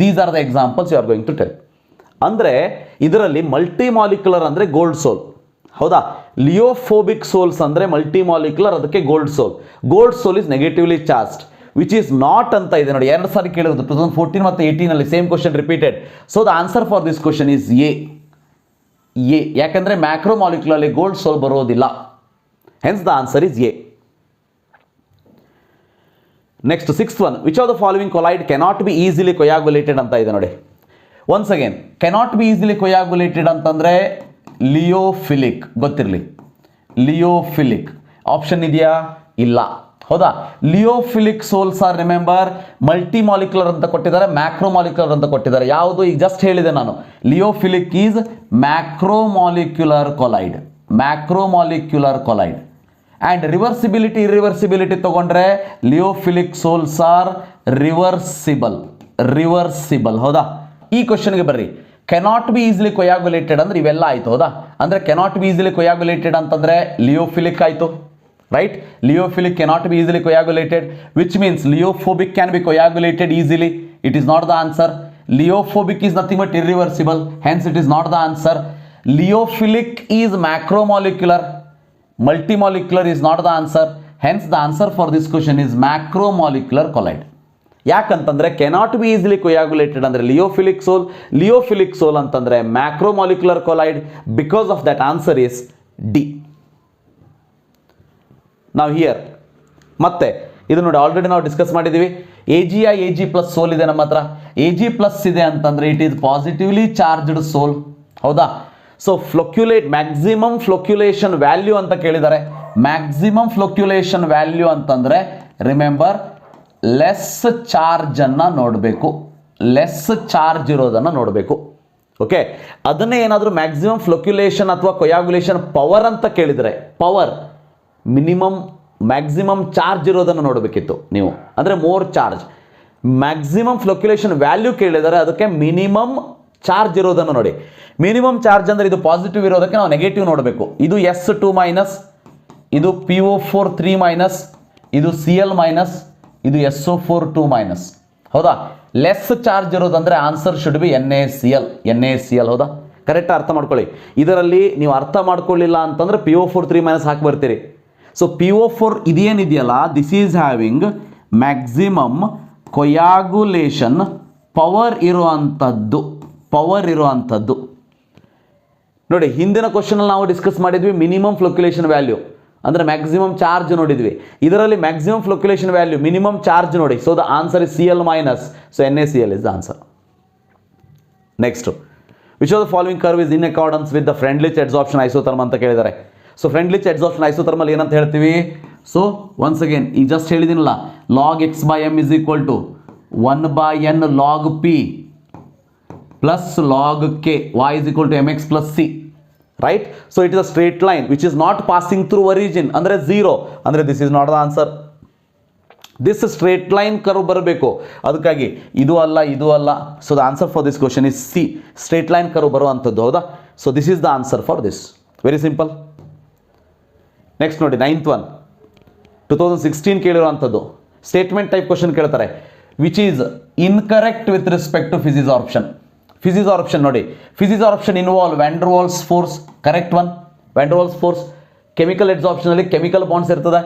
these are the examples you are going to tell. ಅಂದರೆ ಇದರಲ್ಲಿ multi molecular ಅಂದರೆ gold sol, ಹೌದಾ. Lyophobic sols ಅಂದರೆ multi molecular, ಅದಕ್ಕೆ gold sol is negatively charged which is not ಅಂತ ಇದೆ ನೋಡಿ. 2 ಸಾರಿ ಕೇಳಿರೋದು 2014 ಮತ್ತು 18 same question repeated. So the answer for this question is A. ಯಾಕಂದರೆ ಮ್ಯಾಕ್ರೋಮಾಲಿಕ್ಯುಲರ್ಲಿ ಗೋಲ್ಡ್ ಸೋಲ್ ಬರೋದಿಲ್ಲ, hence the answer is A. Next 6th one, which of the following colloid cannot be easily coagulated ಅಂತ ಇದೆ ನೋಡಿ. Once again, cannot be easily coagulated ಅಂತಂದರೆ lyophilic. ಗೊತ್ತಿರಲಿ, lyophilic option ಇದೆಯಾ? ಇಲ್ಲ, ಹೌದಾ. Lyophilic sols are, remember, multi molecular ಅಂತ ಕೊಟ್ಟಿದ್ದಾರೆ, ಮ್ಯಾಕ್ರೋಮಾಲಿಕ್ಯುಲರ್ ಅಂತ ಕೊಟ್ಟಿದ್ದಾರೆ. ಯಾವುದು ಈಗ ಜಸ್ಟ್ ಹೇಳಿದೆ ನಾನು, ಲಿಯೋಫಿಲಿಕ್ ಈಸ್ ಮ್ಯಾಕ್ರೋಮಾಲಿಕ್ಯುಲರ್ ಕೊಲೈಡ್. ಆ್ಯಂಡ್ ರಿವರ್ಸಿಬಿಲಿಟಿ ಇರ್ರಿವರ್ಸಿಬಿಲಿಟಿ ತಗೊಂಡ್ರೆ ಲಿಯೋಫಿಲಿಕ್ ಸೋಲ್ಸ್ ಆರ್ ರಿವರ್ಸಿಬಲ್, ಹೌದಾ. ಈ ಕ್ವಶನ್ಗೆ ಬರ್ರಿ. ಕೆನಾಟ್ ಬಿ ಈಸಿಲಿ ಕೊಯಾಗುಲೇಟೆಡ್ ಅಂದ್ರೆ ಇವೆಲ್ಲ ಆಯಿತು, ಹೌದಾ. ಅಂದರೆ ಕೆನಾಟ್ ಬಿ ಈಸಿಲಿ ಕೊಯಾಗುಲೇಟೆಡ್ ಅಂತಂದರೆ ಲಿಯೋಫಿಲಿಕ್ ಆಯಿತು, right. Lyophilic cannot be easily coagulated, which means lyophobic can be coagulated easily. It is not the answer. Lyophobic is nothing but irreversible, hence it is not the answer. Lyophilic is macromolecular, multimolecular is not the answer, hence the answer for this question is macromolecular colloid. ಯಾಕಂತಂದ್ರೆ cannot be easily coagulated ಅಂದ್ರೆ lyophilic sol ಅಂತಂದ್ರೆ macromolecular colloid. Because of that answer is D. ನಾವು here ಮತ್ತೆ ಇದು ನೋಡಿ, already ನಾವು discuss ಮಾಡಿದ್ದೀವಿ. Ag plus ಸೋಲ್ ಇದೆ ನಮ್ಮ ಹತ್ರ. Ag ಪ್ಲಸ್ ಇದೆ ಅಂತಂದ್ರೆ it is positively charged sol, ಹೌದಾ. ಸೊ ಮ್ಯಾಕ್ಸಿಮಮ್ ಫ್ಲೋಕ್ಯುಲೇಷನ್ ವ್ಯಾಲ್ಯೂ ಅಂತ ಕೇಳಿದ್ದಾರೆ. ಮ್ಯಾಕ್ಸಿಮಮ್ ಫ್ಲೋಕ್ಯುಲೇಷನ್ ವ್ಯಾಲ್ಯೂ ಅಂತಂದ್ರೆ ರಿಮೆಂಬರ್ ಲೆಸ್ ಚಾರ್ಜ್ ಅನ್ನ ನೋಡಬೇಕು, ಲೆಸ್ ಚಾರ್ಜ್ ಇರೋದನ್ನ ನೋಡಬೇಕು. ಓಕೆ, ಅದನ್ನೇ ಏನಾದರೂ ಮ್ಯಾಕ್ಸಿಮಮ್ ಫ್ಲೋಕ್ಯುಲೇಷನ್ ಅಥವಾ ಕೊಯಾಗುಲೇಷನ್ ಪವರ್ ಅಂತ ಕೇಳಿದರೆ, ಪವರ್ ಮ್ಯಾಕ್ಸಿಮಮ್ ಚಾರ್ಜ್ ಇರೋದನ್ನು ನೋಡಬೇಕಿತ್ತು ನೀವು, ಅಂದರೆ more charge. Maximum flocculation value ಕೇಳಿದರೆ ಅದಕ್ಕೆ ಮಿನಿಮಮ್ ಚಾರ್ಜ್ ಇರೋದನ್ನು ನೋಡಿ. ಮಿನಿಮಮ್ ಚಾರ್ಜ್ ಅಂದರೆ ಇದು ಪಾಸಿಟಿವ್ ಇರೋದಕ್ಕೆ ನಾವು ನೆಗೆಟಿವ್ ನೋಡಬೇಕು. ಇದು S2 ಮೈನಸ್, ಇದು PO4 3 ಮೈನಸ್, ಇದು Cl ಮೈನಸ್, ಇದು SO4 2 ಮೈನಸ್, ಹೌದಾ. ಲೆಸ್ ಚಾರ್ಜ್ ಇರೋದಂದ್ರೆ ಆನ್ಸರ್ ಶುಡ್ ಬಿ NaCl, ಹೌದಾ. ಕರೆಕ್ಟ್ ಅರ್ಥ ಮಾಡ್ಕೊಳ್ಳಿ. ಇದರಲ್ಲಿ ನೀವು ಅರ್ಥ ಮಾಡ್ಕೊಳ್ಳಿಲ್ಲ ಅಂತಂದ್ರೆ PO4 3 ಮೈನಸ್ ಹಾಕಿ ಬರ್ತೀರಿ. ಸೊ PO4 ಇದೇನಿದೆಯಲ್ಲ, this is having maximum coagulation power ಇರುವಂಥದ್ದು. ನೋಡಿ, ಹಿಂದಿನ ಕ್ವಶನಲ್ಲಿ ನಾವು ಡಿಸ್ಕಸ್ ಮಾಡಿದ್ವಿ ಮಿನಿಮಮ್ ಫ್ಲೋಕ್ಯುಲೇಷನ್ ವ್ಯಾಲ್ಯೂ ಅಂದರೆ ಮ್ಯಾಕ್ಸಿಮಮ್ ಚಾರ್ಜ್ ನೋಡಿದ್ವಿ. ಇದರಲ್ಲಿ maximum flocculation value minimum charge ನೋಡಿ. So the answer is Cl minus, so NaCl is the answer. Next, which of the following curve is in accordance with the Freundlich adsorption isotherm ಅಂತ ಕೇಳಿದ್ದಾರೆ. ಸೊ Freundlich adsorption isothermal ಏನಂತ ಹೇಳ್ತೀವಿ? So once again ಈಗ just ಹೇಳಿದಿನಲ್ಲ, log x/m is equal to 1/n log p plus log k, y is equal to mx plus c, right? So it is a straight line which is not passing through origin, andre 0, andre this is not the answer. This straight line curve ಬರಬೇಕು, ಅದಕ್ಕಾಗಿ ಇದು ಅಲ್ಲ. So the answer for this question is C, straight line curve ಬರುವಂಥದ್ದು, ಹೌದಾ. So this is the answer for this, very simple. Next ನೋಡಿ 9th one 2016 ಕೇಳಿರುವಂಥದ್ದು statement type question ಕೇಳ್ತಾರೆ. Which is incorrect with respect to physisorption. Physisorption ನೋಡಿ, physisorption involve van der Waals force, correct one. Van der Waals force. Chemical ಅಡ್ಸಾರ್ಪ್ಷನಲ್ಲಿ chemical bonds ಇರ್ತದೆ.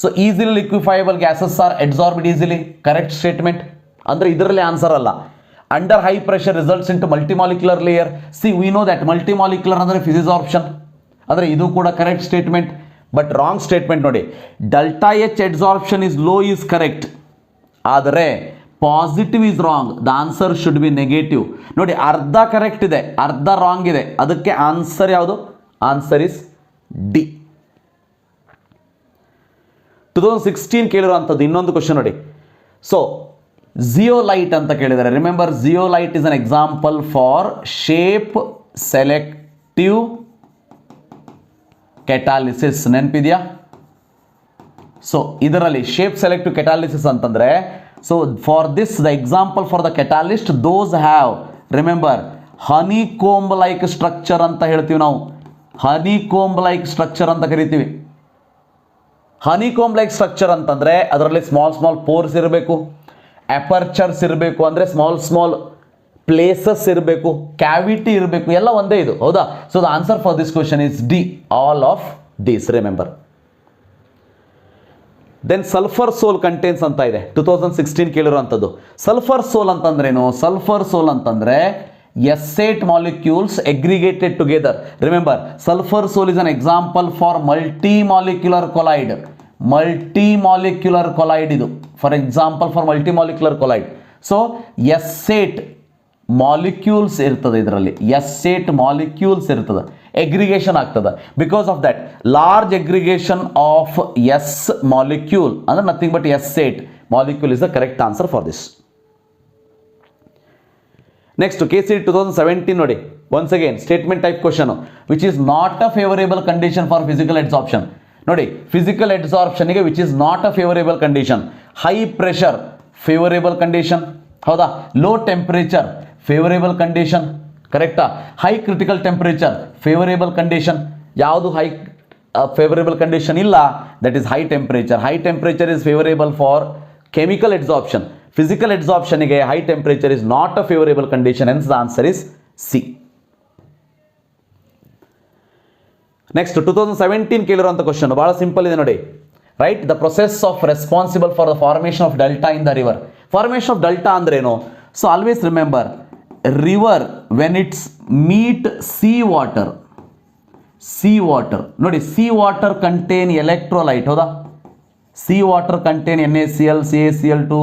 So easily liquefiable gases are adsorbed easily, correct statement. ಅಂದರೆ ಇದರಲ್ಲಿ answer ಅಲ್ಲ. Under high pressure results into multimolecular layer. See we know that multimolecular ಅಂದರೆ physisorption, ಅಂದರೆ ಇದು ಕೂಡ correct statement. But wrong statement ನೋಡಿ. Delta H adsorption is low is correct, ಆದರೆ positive is wrong. The answer should be negative. ನೋಡಿ, ಅರ್ಧ correct ಇದೆ, ಅರ್ಧ ರಾಂಗ್ ಇದೆ. ಅದಕ್ಕೆ ಆನ್ಸರ್ ಯಾವುದು? Answer is D. 2016 ಕೇಳಿರುವಂಥದ್ದು ಇನ್ನೊಂದು ಕ್ವಶನ್ ನೋಡಿ. ಸೊ ಜಿಯೋಲೈಟ್ ಅಂತ ಕೇಳಿದ್ದಾರೆ. Remember, zeolite is an example for shape selective catalysis. ನೆನಪಿದೆಯಾ? ಸೊ ಇದರಲ್ಲಿ ಶೇಪ್ ಸೆಲೆಕ್ಟಿವ್ ಕೆಟಾಲಿಸಿಸ್ ಅಂತಂದ್ರೆ, so for this the example for the catalyst those have, remember, honeycomb like structure ಅಂತ ಹೇಳ್ತೀವಿ ನಾವು. ಹನಿ comb like structure ಅಂತ ಕರಿತೀವಿ. ಹನಿ comb like structure ಅಂತಂದ್ರೆ ಅದರಲ್ಲಿ ಸ್ಮಾಲ್ ಸ್ಮಾಲ್ ಪೋರ್ಸ್ ಇರಬೇಕು, ಅಪರ್ಚರ್ಸ್ ಇರಬೇಕು, ಅಂದರೆ ಸ್ಮಾಲ್ ಪ್ಲೇಸಸ್ ಇರಬೇಕು, ಕ್ಯಾವಿಟಿ ಇರಬೇಕು, ಎಲ್ಲ ಒಂದೇ ಇದು, ಹೌದಾ? So the answer for this question is D, all of this. Remember. Then sulphur sol contains ಅಂತ ಇದೆ, 2016 ಕೇಳಿರುವಂಥದ್ದು. ಸಲ್ಫರ್ ಸೋಲ್ ಅಂತಂದ್ರೇನು? ಸಲ್ಫರ್ ಸೋಲ್ ಅಂತಂದ್ರೆ S8 molecules aggregated together. Remember, sulfur sol is an example for multimolecular collide. Multimolecular collide idu. For example, for multimolecular collide. So, S8 molecules irtade idralli. S8 molecules irtade. Aggregation ಆಗ್ತದೆ. Because of that, large aggregation of S molecule, ಅಂದ್ರೆ nothing but S8 molecule is the correct answer for this. Next KCET 2017 ನೋಡಿ. Once again statement type question. Which is not a favourable condition for physical adsorption. ನೋಡಿ, physical ಅಡ್ಸಾರ್ಪ್ಷನ್ಗೆ which is not a favourable condition. High pressure favourable condition, ಹೌದಾ? Low temperature favourable condition, ಕರೆಕ್ಟಾ? High critical temperature favourable condition. ಯಾವುದು high favourable condition ಇಲ್ಲ? That is high temperature. High temperature is favourable for chemical adsorption. Physical adsorption ಗೆ high temperature is not a favorable condition, hence the answer is C. Next 2017 ಕೇಳಿರುವಂತ question ಬಹಳ simple ಇದೆ ನೋಡಿ. Right the process of responsible for the formation of delta in the river. Formation of delta ಅಂದ್ರೆ ಏನು? So always remember, river when it's meet C water ನೋಡಿ, C water contain electrolyte, ಹೌದಾ? C water contain NaCl, CaCl2,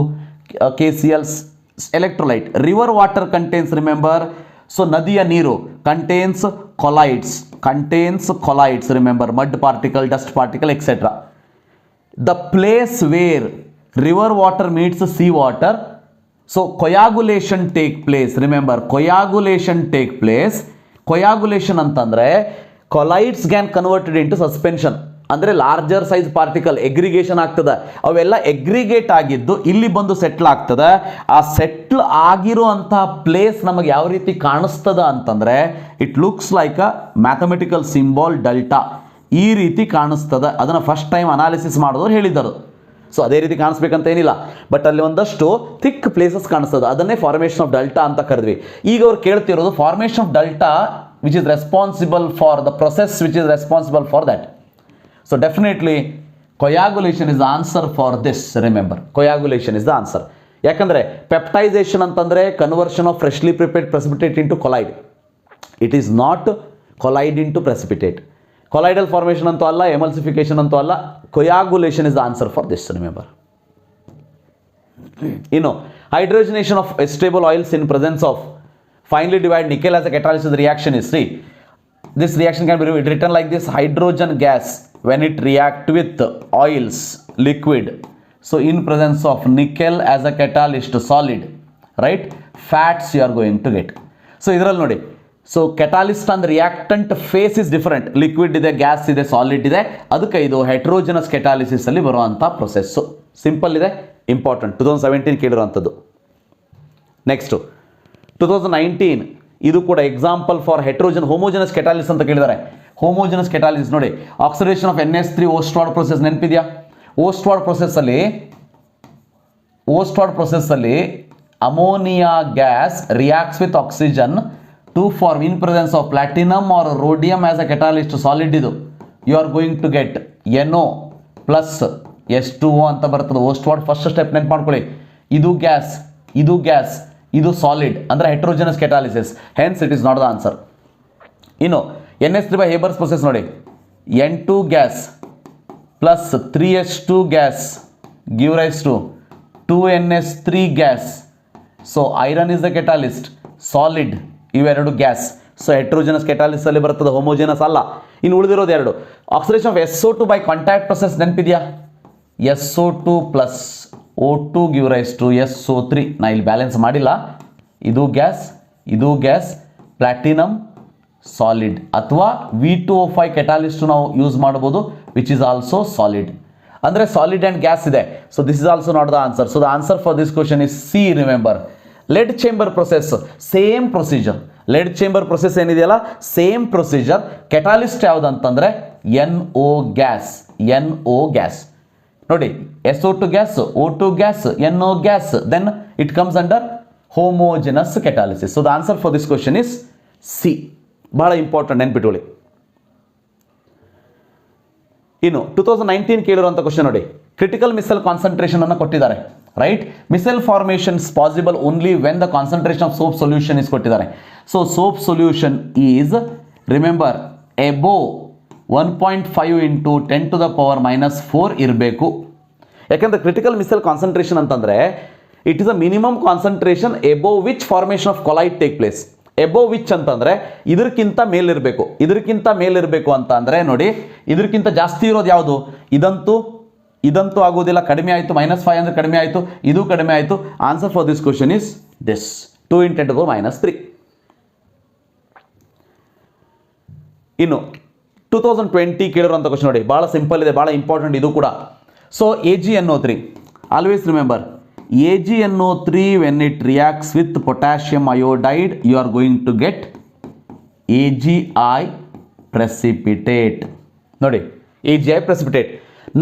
KCl, electrolyte. River water contains, remember, so ನದಿಯ ನೀರು contains colloids, remember, mud particle, dust particle, etc. The place where river water meets sea water, so coagulation take place. Remember, coagulation ಅಂತಂದ್ರೆ colloids can converted into suspension. ಅಂದರೆ larger size particle ಎಗ್ರಿಗೇಷನ್ ಆಗ್ತದೆ. ಅವೆಲ್ಲ ಎಗ್ರಿಗೇಟ್ ಆಗಿದ್ದು ಇಲ್ಲಿ ಬಂದು settle ಆಗ್ತದೆ. ಆ settle ಆಗಿರುವಂತಹ ಪ್ಲೇಸ್ ನಮಗೆ ಯಾವ ರೀತಿ ಕಾಣಿಸ್ತದ ಅಂತಂದರೆ, it looks like a mathematical symbol delta. ಈ ರೀತಿ ಕಾಣಿಸ್ತದೆ. ಅದನ್ನು ಫಸ್ಟ್ ಟೈಮ್ ಅನಾಲಿಸಿಸ್ ಮಾಡಿದವರು ಹೇಳಿದ್ದರು. ಸೊ ಅದೇ ರೀತಿ ಕಾಣಿಸ್ಬೇಕಂತ ಏನಿಲ್ಲ, ಬಟ್ ಅಲ್ಲಿ ಒಂದಷ್ಟು ಥಿಕ್ ಪ್ಲೇಸಸ್ ಕಾಣಿಸ್ತದೆ. ಅದನ್ನೇ ಫಾರ್ಮೇಷನ್ ಆಫ್ ಡೆಲ್ಟಾ ಅಂತ ಕರೆದ್ವಿ. ಈಗ ಅವ್ರು ಕೇಳ್ತಿರೋದು formation of delta which is responsible for the process which is responsible for that. So definitely coagulation is the answer for this. Remember, coagulation is the answer. ಯಾಕಂದ್ರೆ peptization ಅಂತಂದ್ರೆ conversion of freshly prepared precipitate into colloid. It is not colloid into precipitate. Colloidal formation ಅಂತೂ ಅಲ್ಲ, emulsification ಅಂತೂ ಅಲ್ಲ. Coagulation is the answer for this. Remember. ಇನ್ನು hydrogenation of vegetable oils in presence of finely divide nickel as a catalysis reaction is, see, this reaction can be written like this: hydrogen gas when it react with oils liquid, so in presence of nickel as a catalyst solid, right, fats you are going to get. So idರಲ್ಲಿ ನೋಡಿ, so catalyst ಅಂದ್ರೆ reactant phase is different. Liquid ಇದೆ, gas ಇದೆ, solid ಇದೆ. ಅದಕ್ಕೆ ಇದು heterogeneous catalysis ಅಲ್ಲಿ ಬರುವಂಥ ಪ್ರೊಸೆಸ್ಸು. ಸಿಂಪಲ್ ಇದೆ, ಇಂಪಾರ್ಟೆಂಟ್. 2017 ಕೇಳಿರುವಂಥದ್ದು. ನೆಕ್ಸ್ಟು 2019, ಇದು ಕೂಡ ಎಕ್ಸಾಂಪಲ್ ಫಾರ್ ಹೆಟ್ರೋಜನ್ ಹೋಮೋಜನಸ್ ಕೆಟಾಲಿಸಿಸ್ ಅಂತ ಕೇಳಿದ್ದಾರೆ. ಹೋಮೋಜಿನಸ್ ಕೆಟಾಲಿಸಿಸ್ ನೋಡಿ, oxidation of NH3 Ostwald process ನೆನಪಿದೆಯಾ? ಓಸ್ಟ್ವಾರ್ಡ್ ಪ್ರೊಸೆಸ್ಸಲ್ಲಿ ammonia gas reacts with oxygen to form in presence of platinum or rhodium as a catalyst solid. ಇದು you are going to get NO plus H2O ಅಂತ ಬರ್ತದೆ. ಓಸ್ಟ್ವಾರ್ಡ್ first step ನೆನ್ಪು ಮಾಡ್ಕೊಳ್ಳಿ. ಇದು gas, ಇದು solid ಅಂದರೆ heterogeneous catalysis. Hence it is not the answer. ಇನ್ನು NH3 by Haber's process ನೋಡಿ, N2 gas plus 3H2 gas give rise to 2NH3 gas. So iron is the catalyst, solid ಇವೆರಡು gas. So heterogeneous catalysis ಅಲ್ಲಿ ಬರ್ತದೆ, homogeneous ಅಲ್ಲ. ಇನ್ನು ಉಳಿದಿರೋದು ಎರಡು, oxidation of SO2 by contact process ನೆನಪಿದೆಯಾ? SO2 plus O2 give rise to SO3. ನಾ ಇಲ್ಲಿ ಬ್ಯಾಲೆನ್ಸ್ ಮಾಡಿಲ್ಲ. ಇದು ಗ್ಯಾಸ್ ಪ್ಲಾಟಿನಮ್ ಸಾಲಿಡ್, ಅಥವಾ V2O5 ಕೆಟಾಲಿಸ್ಟ್ ನಾವು ಯೂಸ್ ಮಾಡ್ಬೋದು, ವಿಚ್ ಇಸ್ ಆಲ್ಸೋ ಸಾಲಿಡ್. ಅಂದರೆ ಸಾಲಿಡ್ ಆ್ಯಂಡ್ ಗ್ಯಾಸ್ ಇದೆ. So this is also not the answer. So the answer for this question is C. Remember, lead chamber process same procedure. Lead chamber process ಏನಿದೆಯಲ್ಲ same procedure. Catalyst ಯಾವುದಂತಂದರೆ NO gas. ನೋಡಿ, SO2 gas, O2 gas, NO gas, then it comes under homogeneous catalysis. So the answer for this question is C. ಬಹಳ important, ನೆನ್ಪಿಟ್ಕೊಳ್ಳಿ. ಇನ್ನು 2019 ಕೇಳಿರುವಂಥ question ನೋಡಿ, critical micelle concentration ಅನ್ನು ಕೊಟ್ಟಿದ್ದಾರೆ. Right, micelle formations possible only when the concentration of soap solution is ಕೊಟ್ಟಿದ್ದಾರೆ. So soap solution is remember above 1.5 into 10⁻⁻⁴ ಇರಬೇಕು. ಯಾಕೆಂದರೆ critical micelle concentration ಅಂತಂದರೆ it is a minimum concentration above which formation of colloid take place. Above which ಅಂತಂದರೆ ಇದಕ್ಕಿಂತ ಮೇಲಿರಬೇಕು ಅಂತ ಅಂದರೆ ನೋಡಿ, ಇದಕ್ಕಿಂತ ಜಾಸ್ತಿ ಇರೋದು ಯಾವುದು? ಇದಂತೂ ಆಗೋದಿಲ್ಲ, ಕಡಿಮೆ ಆಯಿತು. -5 ಅಂದರೆ ಕಡಿಮೆ ಆಯಿತು, ಇದು ಕಡಿಮೆ ಆಯಿತು. Answer for this question is this 2 × 10⁻³ ಇನ್ನು 2020 ಕೇಳಿರುವಂಥ ಕ್ವಶನ್ ನೋಡಿ, ಭಾಳ ಸಿಂಪಲ್ ಇದೆ, ಭಾಳ ಇಂಪಾರ್ಟೆಂಟ್ ಇದು ಕೂಡ. So AgNO3, always remember AgNO3 when it reacts with potassium iodide you are going to get AgI precipitate. ನೋಡಿ, AgI precipitate.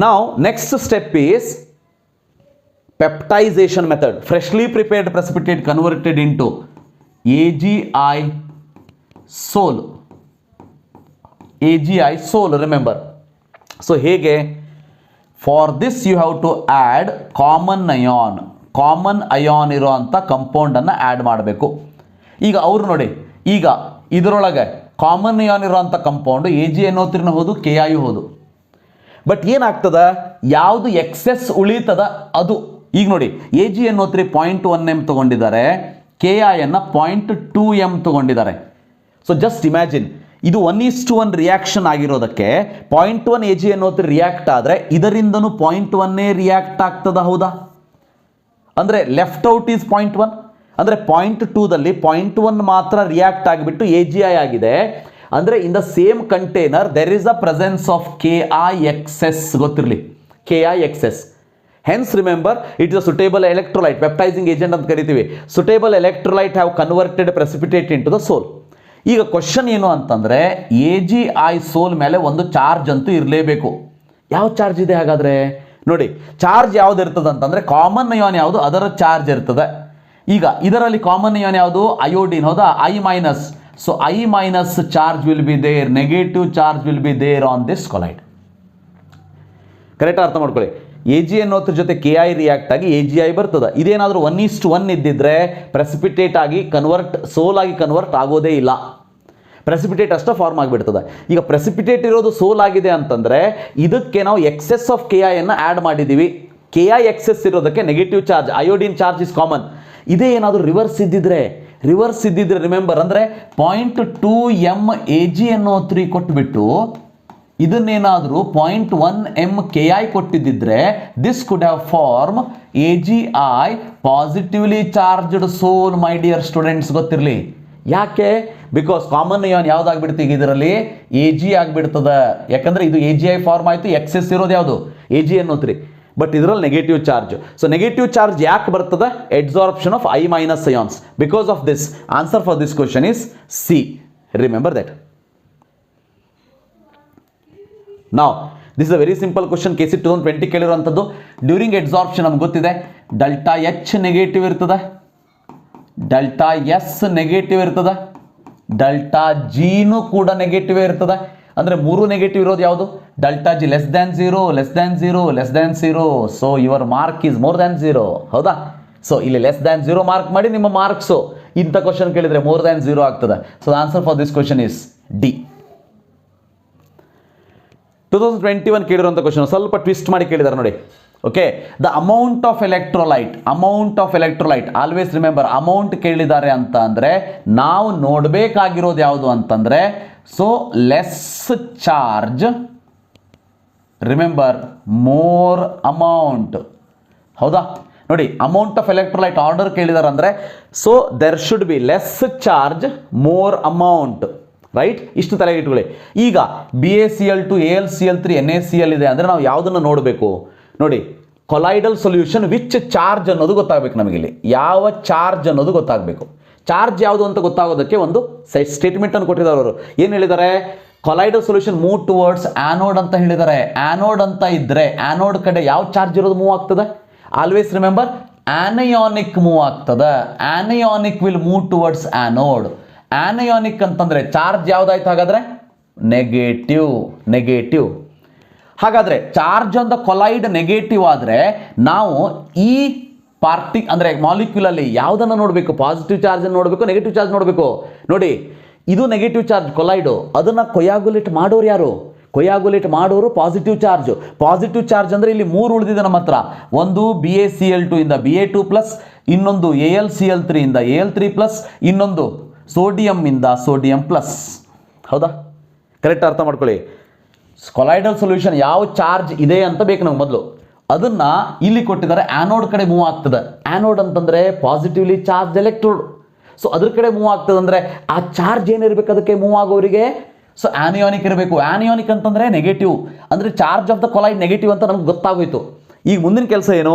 Now next step is peptization method. Freshly prepared precipitate converted into AgI Sol. Remember. So ಹೇಗೆ? For this you have to add common ion ಇರುವಂಥ ಕಂಪೌಂಡನ್ನು add ಮಾಡಬೇಕು. ಈಗ ಅವರು ನೋಡಿ, ಈಗ ಇದರೊಳಗೆ common ion ಇರುವಂಥ ಕಂಪೌಂಡು AgNO3 ಹೋದು, KI ಹೋದು. ಬಟ್ ಏನಾಗ್ತದ, ಯಾವುದು ಎಕ್ಸೆಸ್ ಉಳಿತದ ಅದು. ಈಗ ನೋಡಿ, AgNO3 0.1 m ತೊಗೊಂಡಿದ್ದಾರೆ, KI ಅನ್ನು 0.2 m ತೊಗೊಂಡಿದ್ದಾರೆ. ಸೊ ಜಸ್ಟ್ ಇಮ್ಯಾಜಿನ್, ಇದು 1:1 ರಿಯಾಕ್ಷನ್ ಆಗಿರೋದಕ್ಕೆ 0.1 AgNO3 ರಿಯಾಕ್ಟ್ ಆದರೆ ಇದರಿಂದನೂ 0.1 ರಿಯಾಕ್ಟ್ ಆಗ್ತದ, ಹೌದಾ? ಅಂದರೆ ಲೆಫ್ಟ್ ಔಟ್ ಈಸ್ 0.1. ಅಂದರೆ 0.2ದಲ್ಲಿ 0.1 ಮಾತ್ರ ರಿಯಾಕ್ಟ್ ಆಗಿಬಿಟ್ಟು AgI ಆಗಿದೆ. ಅಂದರೆ in the same container there is a presence of KIXS. ಗೊತ್ತಿರಲಿ, KIXS. Hence remember it is a suitable electrolyte, peptizing agent ಅಂತ ಕರಿತೀವಿ. Suitable electrolyte have converted precipitate into the sol. ಈಗ question ಏನು ಅಂತಂದರೆ, AgI ಸೋಲ್ ಮೇಲೆ ಒಂದು charge ಅಂತೂ ಇರಲೇಬೇಕು. ಯಾವ ಚಾರ್ಜ್ ಇದೆ ಹಾಗಾದರೆ? ನೋಡಿ, ಚಾರ್ಜ್ ಯಾವ್ದು ಇರ್ತದೆ ಅಂತಂದರೆ ಕಾಮನ್ ಅಯಾನ್ ಯಾವುದು ಅದರ ಚಾರ್ಜ್ ಇರ್ತದೆ. ಈಗ ಇದರಲ್ಲಿ ಕಾಮನ್ ಅಯಾನ್ ಯಾವುದು? ಅಯೋಡಿನ್, ಹೌದಾ? I-. So I- charge will be there, negative charge will be there on this colloid. Correct ಅರ್ಥ ಮಾಡ್ಕೊಳ್ಳಿ. AgNO3 ಜೊತೆ KI ರಿಯಾಕ್ಟ್ ಆಗಿ AgI ಬರ್ತದೆ. ಇದೇನಾದರೂ 1:1 ಇದ್ದಿದ್ರೆ ಪ್ರೆಸಿಪಿಟೇಟ್ ಆಗಿ ಸೋಲ್ ಆಗಿ ಕನ್ವರ್ಟ್ ಆಗೋದೇ ಇಲ್ಲ, ಪ್ರೆಸಿಪಿಟೇಟ್ ಅಷ್ಟೇ ಫಾರ್ಮ್ ಆಗಿಬಿಡ್ತದೆ. ಈಗ ಪ್ರೆಸಿಪಿಟೇಟ್ ಇರೋದು ಸೋಲ್ ಆಗಿದೆ ಅಂತಂದರೆ ಇದಕ್ಕೆ ನಾವು ಎಕ್ಸೆಸ್ ಆಫ್ KI ಅನ್ನು ಆ್ಯಡ್ ಮಾಡಿದ್ದೀವಿ. KI ಎಕ್ಸೆಸ್ ಇರೋದಕ್ಕೆ negative charge, iodine charge is common. ಇದೇ ಏನಾದರೂ ರಿವರ್ಸ್ ಇದ್ದಿದ್ರೆ ರಿಮೆಂಬರ್ ಅಂದರೆ 0.2 m AgNO3 ಕೊಟ್ಬಿಟ್ಟು ಇದನ್ನೇನಾದರೂ 0.1 m KI ಕೊಟ್ಟಿದ್ದಿದ್ರೆ this could have form AgI positively charged sol. My dear students, ಗೊತ್ತಿರಲಿ ಯಾಕೆ? ಬಿಕಾಸ್ ಕಾಮನ್ ಅಯಾನ್ ಯಾವ್ದಾಗ್ಬಿಡ್ತು ಈಗ ಇದರಲ್ಲಿ? Ag ಆಗಿಬಿಡ್ತದೆ. ಯಾಕಂದರೆ ಇದು AgI ಫಾರ್ಮ್ ಆಯಿತು, ಎಕ್ಸೆಸ್ ಇರೋದು ಯಾವುದು? AgNO3. ಬಟ್ ಇದರಲ್ಲಿ negative charge. So negative charge ಯಾಕೆ ಬರ್ತದೆ? Absorption of I- ions. Because of this answer for this question is C. Remember that. ನಾವು this is a very simple question. KC 2020 ಕೇಳಿರುವಂಥದ್ದು. During adsorption ನಮ್ಗೆ ಗೊತ್ತಿದೆ delta H negative ಇರ್ತದೆ, delta S negative ಇರ್ತದೆ, delta Gನೂ ಕೂಡ negative ಇರ್ತದೆ. ಅಂದರೆ 3 ನೆಗೆಟಿವ್ ಇರೋದು ಯಾವುದು? Delta G less than 0, less than 0, less than 0. So your mark is more than 0. ಹೌದಾ? ಸೊ ಇಲ್ಲಿ ಲೆಸ್ ದ್ಯಾನ್ 0 ಮಾರ್ಕ್ ಮಾಡಿ ನಿಮ್ಮ ಮಾರ್ಕ್ಸು ಇಂಥ ಕ್ವಶನ್ ಕೇಳಿದರೆ ಮೋರ್ ದ್ಯಾನ್ 0 ಆಗ್ತದೆ. So the answer for this question is D. 2021 ಕೇಳಿರುವಂಥ ಕ್ವಶನ್ ಸ್ವಲ್ಪ twist ಮಾಡಿ ಕೇಳಿದ್ದಾರೆ ನೋಡಿ. Okay, the amount of electrolyte always remember, amount ಕೇಳಿದ್ದಾರೆ ಅಂತ ಅಂದರೆ ನಾವು ನೋಡಬೇಕಾಗಿರೋದು ಯಾವುದು ಅಂತಂದರೆ so less charge, remember more amount. ಹೌದಾ? ನೋಡಿ, ಅಮೌಂಟ್ ಆಫ್ ಎಲೆಕ್ಟ್ರೋಲೈಟ್ ಆರ್ಡರ್ ಕೇಳಿದ್ದಾರೆ ಅಂದರೆ so there should be less charge more amount, right? ಇಷ್ಟು ತಲೆಗೆ ಇಟ್ಕೊಳ್ಳಿ. ಈಗ BaCl2 AlCl3 NaCl ಇದೆ ಅಂದರೆ ನಾವು ಯಾವುದನ್ನು ನೋಡಬೇಕು ನೋಡಿ, ಕೊಲೈಡಲ್ ಸೊಲ್ಯೂಷನ್ ವಿಚ್ ಚಾರ್ಜ್ ಅನ್ನೋದು ಗೊತ್ತಾಗಬೇಕು ನಮಗಿಲ್ಲಿ. ಯಾವ ಚಾರ್ಜ್ ಅನ್ನೋದು ಗೊತ್ತಾಗಬೇಕು. ಚಾರ್ಜ್ ಯಾವುದು ಅಂತ ಗೊತ್ತಾಗೋದಕ್ಕೆ ಒಂದು ಸ್ಟೇಟ್ಮೆಂಟನ್ನು ಕೊಟ್ಟಿದ್ದಾರೆ ಅವರು. ಏನು ಹೇಳಿದ್ದಾರೆ? Colloidal solution move towards anode ಅಂತ ಹೇಳಿದ್ದಾರೆ. ಆ್ಯನೋಡ್ ಅಂತ ಇದ್ದರೆ ಆ್ಯನೋಡ್ ಕಡೆ ಯಾವ ಚಾರ್ಜ್ ಇರೋದು ಮೂವ್ ಆಗ್ತದೆ? ಆಲ್ವೇಸ್ ರಿಮೆಂಬರ್ ಆನಯಾನಿಕ್ ಮೂವ್ ಆಗ್ತದೆ. Anionic will move towards anode. Anionic ಅಂತಂದರೆ ಚಾರ್ಜ್ ಯಾವುದಾಯ್ತು ಹಾಗಾದರೆ? ನೆಗೆಟಿವ್. ಹಾಗಾದರೆ charge on the collide negative ಆದರೆ ನಾವು ಈ ಅಂದರೆ ಮಾಲಿಕ್ಯೂಲಲ್ಲಿ ಯಾವುದನ್ನು ನೋಡಬೇಕು? ಪಾಸಿಟಿವ್ ಚಾರ್ಜನ್ನು ನೋಡಬೇಕು, ನೆಗೆಟಿವ್ ಚಾರ್ಜ್ ನೋಡಬೇಕು. ನೋಡಿ, ಇದು ನೆಗೆಟಿವ್ ಚಾರ್ಜ್ ಕೊಲೈಡು, ಅದನ್ನು ಕೊಯಾಗುಲೇಟ್ ಮಾಡೋರು ಯಾರು? ಕೊಯಾಗುಲೇಟ್ ಮಾಡೋರು ಪಾಸಿಟಿವ್ ಚಾರ್ಜ್. ಪಾಸಿಟಿವ್ ಚಾರ್ಜ್ ಅಂದರೆ ಇಲ್ಲಿ 3 ಉಳಿದಿದೆ ನಮ್ಮ ಹತ್ರ. ಒಂದು BaCl2 ಇಂದ Ba2+, ಇನ್ನೊಂದು AlCl3 ಇಂದ Al3+, ಇನ್ನೊಂದು ಸೋಡಿಯಂ ಇಂದ ಸೋಡಿಯಂ ಪ್ಲಸ್. ಹೌದಾ? ಕರೆಕ್ಟ್ ಅರ್ಥ ಮಾಡ್ಕೊಳ್ಳಿ. ಕೊಲೈಡಲ್ ಸೊಲ್ಯೂಷನ್ ಯಾವ ಚಾರ್ಜ್ ಇದೆ ಅಂತ ಬೇಕು ನಮ್ಗೆ ಮೊದಲು. ಅದನ್ನು ಇಲ್ಲಿ ಕೊಟ್ಟಿದ್ದಾರೆ, ಆ್ಯನೋಡ್ ಕಡೆ ಮೂವ್ ಆಗ್ತದೆ. ಆ್ಯನೋಡ್ ಅಂತಂದರೆ ಪಾಸಿಟಿವ್ಲಿ ಚಾರ್ಜ್ ಎಲೆಕ್ಟ್ರೋಡ್. ಸೊ ಅದ್ರ ಕಡೆ ಮೂವ್ ಆಗ್ತದೆ ಅಂದರೆ ಆ ಚಾರ್ಜ್ ಏನಿರಬೇಕು ಅದಕ್ಕೆ ಮೂವ್ ಆಗೋರಿಗೆ? ಸೊ ಆನಿಯಾನಿಕ್ ಇರಬೇಕು. ಆನಿಯಾನಿಕ್ ಅಂತಂದರೆ ನೆಗೆಟಿವ್, ಅಂದರೆ charge of the collide negative ಅಂತ ನಮ್ಗೆ ಗೊತ್ತಾಗೋಯ್ತು. ಈಗ ಮುಂದಿನ ಕೆಲಸ ಏನು?